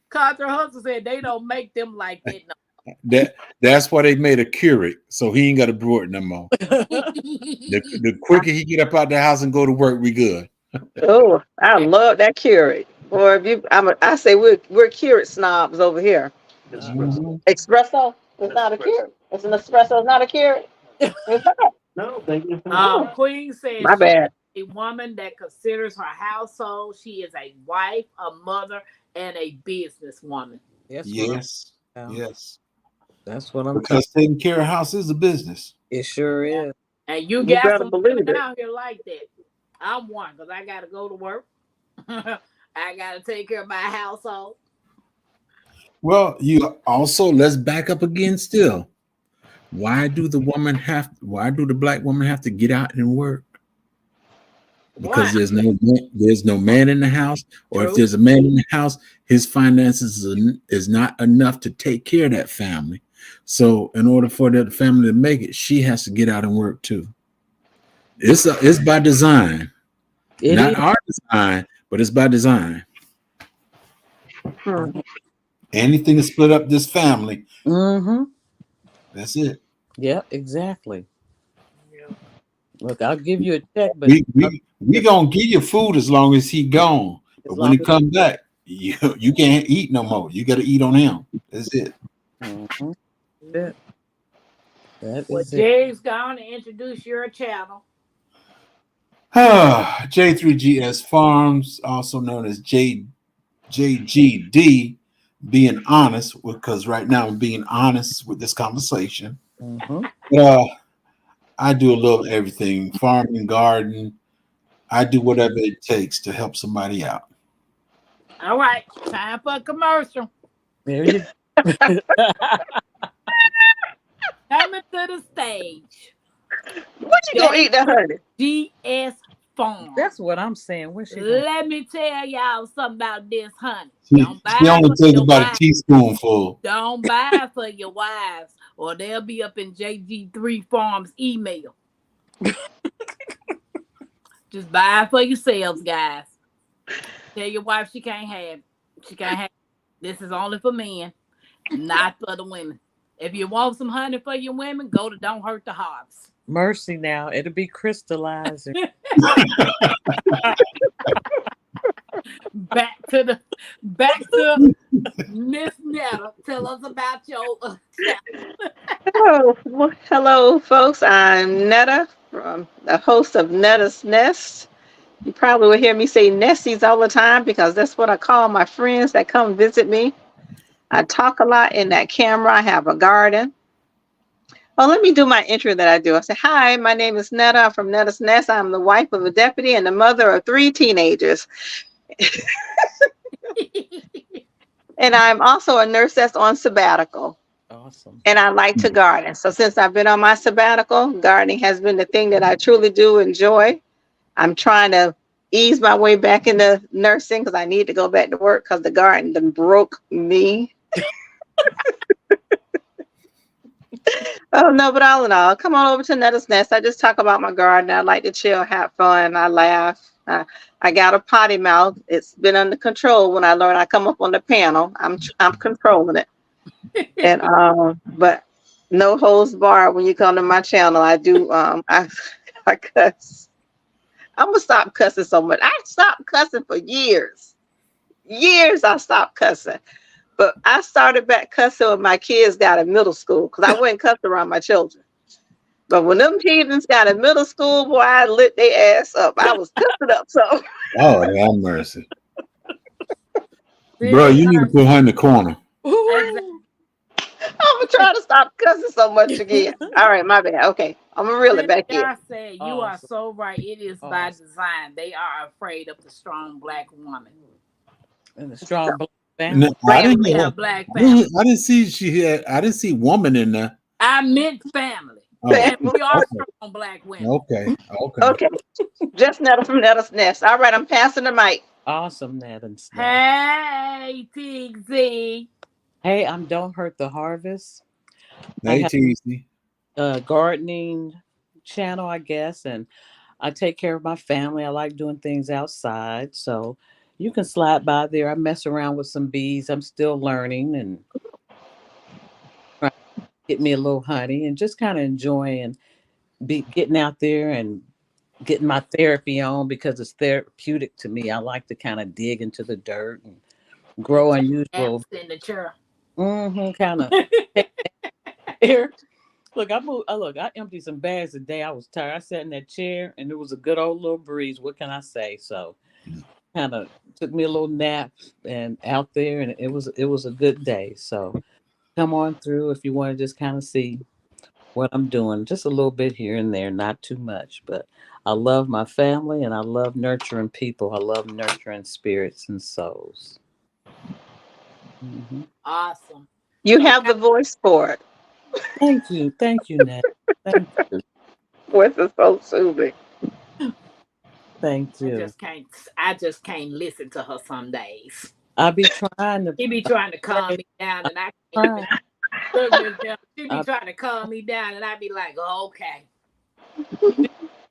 Cause her husband said they don't make them like that no. That's why they made a Keurig, so he ain't got to brew it no more. The quicker he get up out the house and go to work, we good. Oh, I love that Keurig. Boy, I say we're Keurig snobs over here. Espresso is not a Keurig. It's an espresso. It's not a Keurig. No, thank you. Queen says My bad. a woman that considers her household. She is a wife, a mother, and a businesswoman. Yes. That's what I'm because taking care of house is a business. It sure is. And you better got some believe women it. out here like that. I'm one because I got to go to work. I got to take care of my household. Well, you also, let's back up again still. Why do the black woman have to get out and work? Because there's no man in the house, or True. if there's a man in the house, his finances is not enough to take care of that family. So in order for that family to make it, she has to get out and work too. It's by design. Not our design, but it's by design. Anything to split up this family. Mm-hmm. That's it. Yeah, exactly. Look, I'll give you a check, but we gonna give you food as long as he gone. But when he come back, you can't eat no more. You got to eat on him. That's it. Mm-hmm. Yeah. Well, James, go on and introduce your channel. J3GS Farms, also known as JGD, being honest, because right now I'm being honest with this conversation. Mm-hmm. I do a little everything, farming, garden. I do whatever it takes to help somebody out. All right, time for a commercial. There you go. Coming to the stage. What you gonna eat that honey? GS Farm. That's what I'm saying. Let me tell y'all something about this honey. She only takes about a teaspoonful. Don't buy it for your wives, or they'll be up in JG3 Farms email. Just buy it for yourselves, guys. Tell your wife she can't have it. She can't have it. This is only for men, not for the women. If you want some honey for your women, go to Don't Hurt the Harvest. Mercy now. It'll be crystallizer. Back to Miss Netta. Tell us about your Hello, folks. I'm Netta, the host of Netta's Nest. You probably will hear me say nesties all the time because that's what I call my friends that come visit me. I talk a lot in that camera. I have a garden. Well, let me do my intro that I do. I say, hi, my name is Netta. I'm from Netta's Nest. I'm the wife of a deputy and the mother of 3 teenagers. And I'm also a nurse that's on sabbatical. Awesome. And I like to garden. So since I've been on my sabbatical, gardening has been the thing that I truly do enjoy. I'm trying to ease my way back into nursing because I need to go back to work because the garden done broke me. Oh, no, but all in all, come on over to Netta's Nest. I just talk about my garden. I like to chill, have fun. I laugh. I got a potty mouth. It's been under control when I learned I come up on the panel. I'm controlling it. And but no holds barred when you come to my channel. I do I cuss. I'm gonna stop cussing so much. I stopped cussing for years. I stopped cussing. But I started back cussing when my kids got in middle school because I wouldn't cuss around my children. But when them heathens got in middle school, boy, I lit their ass up. I was cussing up so. Oh, have mercy. Bro, you need to put her in the corner. I'm trying to stop cussing so much again. All right, my bad. Okay, I'm gonna reel it back in. I said you are Awesome. so right. It is by Awesome. design. They are afraid of the strong black woman. And the strong black No, family. I didn't Yeah, hear. black family. I didn't see she had. I didn't see woman in there. I meant family. Oh, And we are okay. strong black women. Okay. Okay, just Netta from Netta's Nest. All right, I'm passing the mic. Awesome, Ned and Snap. Hey, TZ. Hey, I'm Don't Hurt the Harvest. I Hey, have TC. a gardening channel, I guess, and I take care of my family. I like doing things outside, so you can slide by there. I mess around with some bees. I'm still learning and trying to get me a little honey and just kind of enjoying getting out there and getting my therapy on because it's therapeutic to me. I like to kind of dig into the dirt and grow unusual. In the chair. Kind of here. Look, I emptied some bags today. I was tired. I sat in that chair and it was a good old little breeze. What can I say? So kind of took me a little nap and out there, and it was a good day. So come on through if you want to just kind of see what I'm doing. Just a little bit here and there, not too much. But I love my family and I love nurturing people. I love nurturing spirits and souls. Awesome. You have the voice for it. Thank you, Nat. Thank you. Voice is so soothing. Thank you. I just can't listen to her some days. I be trying to. She be trying to calm me down, and I can't. She be trying to calm me down, and I be like, oh, okay.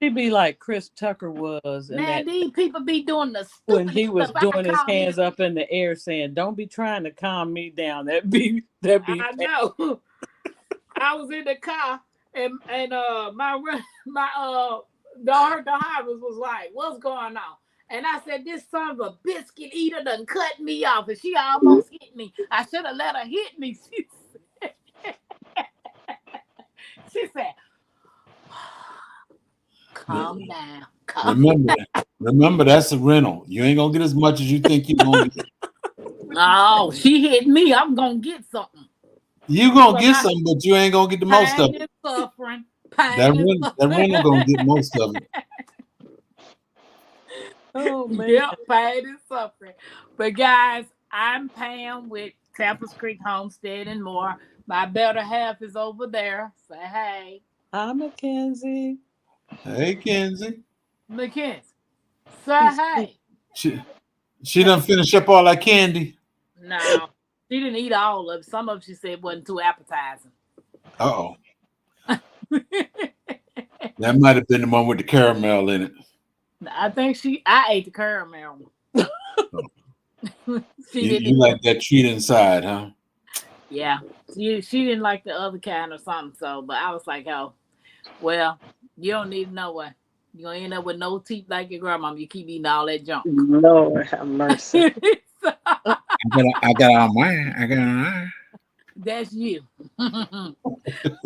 She be like Chris Tucker was, and Man, these people be doing the when he was stuff. doing his hands up in the air, saying, "Don't be trying to calm me down." That be. I know. I was in the car, and my Don't Hurt the Harvest was like, "What's going on?" And I said, "This son of a biscuit eater done cut me off, and she almost hit me. I should have let her hit me." She said, calm down. Remember, that's a rental. You ain't gonna get as much as you think you're gonna get. Oh, she hit me. I'm gonna get something. You gonna get something, but you ain't gonna get the most of it. Suffering. That rental gonna get most of it. Oh man. Yep, pain and suffering. But guys, I'm Pam with Tamples Creek Homestead and more. My better half is over there. Say hey. Hi, Mackenzie. Hey, Kenzie. Mackenzie. Say hey. She done finish up all that candy. No, she didn't eat all of it. Some of it she said wasn't too appetizing. Uh-oh. That might have been the one with the caramel in it. I think I ate the caramel. You like that treat inside, huh? Yeah. She didn't like the other kind or something. So, but I was like, oh, well, you don't need to know what. You're going to end up with no teeth like your grandma. You keep eating all that junk. Lord have mercy. I got all mine. I got all mine. That's you.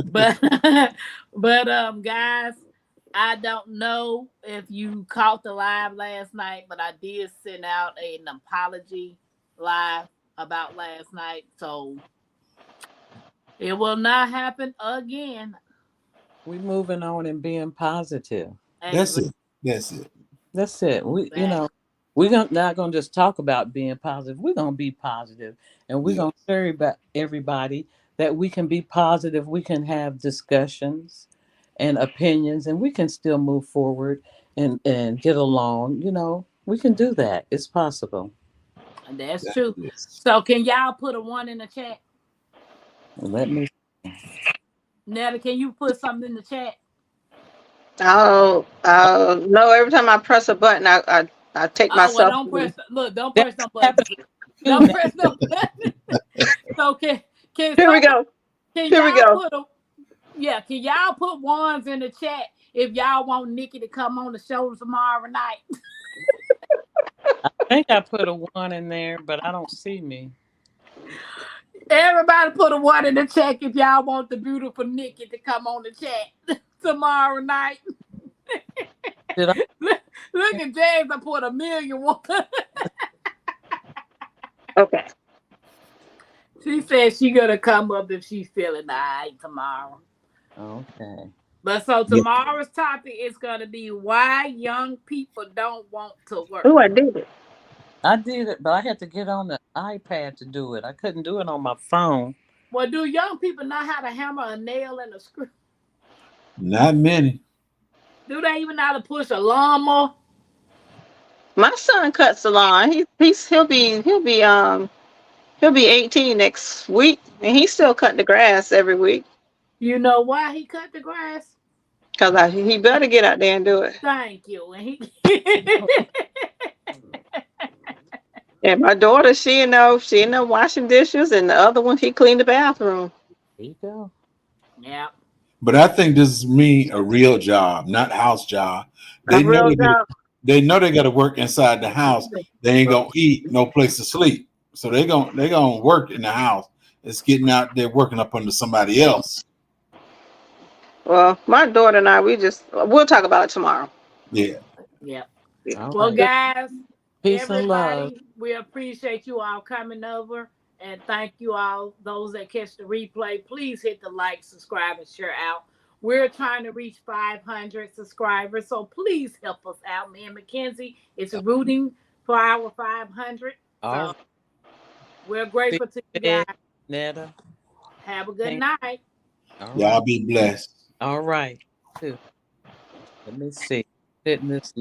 but guys, I don't know if you caught the live last night, but I did send out an apology live about last night. So it will not happen again. We moving on and being positive. That's it. That's it. We're not gonna just talk about being positive. We're gonna be positive, and we're gonna show everybody that we can be positive. We can have discussions and opinions, and we can still move forward and get along. We can do that. It's possible. That's true. So can y'all put a 1 in the chat? Let me. Netta, can you put something in the chat? No, every time I press a button, I take myself. Well, don't press no button. Don't press no button. So can Here we go. Can y'all put 1s in the chat if y'all want Nikki to come on the show tomorrow night? I think I put a 1 in there, but I don't see me. Everybody put a 1 in the chat if y'all want the beautiful Nikki to come on the chat tomorrow night. Look at James, I put 1,000,000. Okay. She said she gonna come up if she's feeling all right tomorrow. Okay. But so Yeah. tomorrow's topic is gonna be why young people don't want to work. Oh, I did it. I did it, but I had to get on the iPad to do it. I couldn't do it on my phone. Well, do young people know how to hammer a nail in a screw? Not many. Do they even know how to push a lawnmower? My son cuts the lawn. He'll be 18 next week, and he's still cutting the grass every week. You know why he cut the grass? Cause he better get out there and do it. Thank you. And he And my daughter, she washing dishes, and the other one he cleaned the bathroom. There you go. yeah. But I think this is me a real job, not house job. A real job. They know they got to work inside the house. They ain't gonna eat, no place to sleep. So they gonna work in the house. It's getting out there working up under somebody else. Well, my daughter and I, we'll talk about it tomorrow. Yeah. Yeah. All Well, right. guys, Peace and love. everybody, we appreciate you all coming over, and thank you all. Those that catch the replay, please hit the like, subscribe, and share out. We're trying to reach 500 subscribers, so please help us out. Me and Mackenzie is rooting for our 500. All So right. we're grateful to you guys. Netta. Have a good Thank- night. All Y'all right. be blessed. All right. Let me see. Hitting this.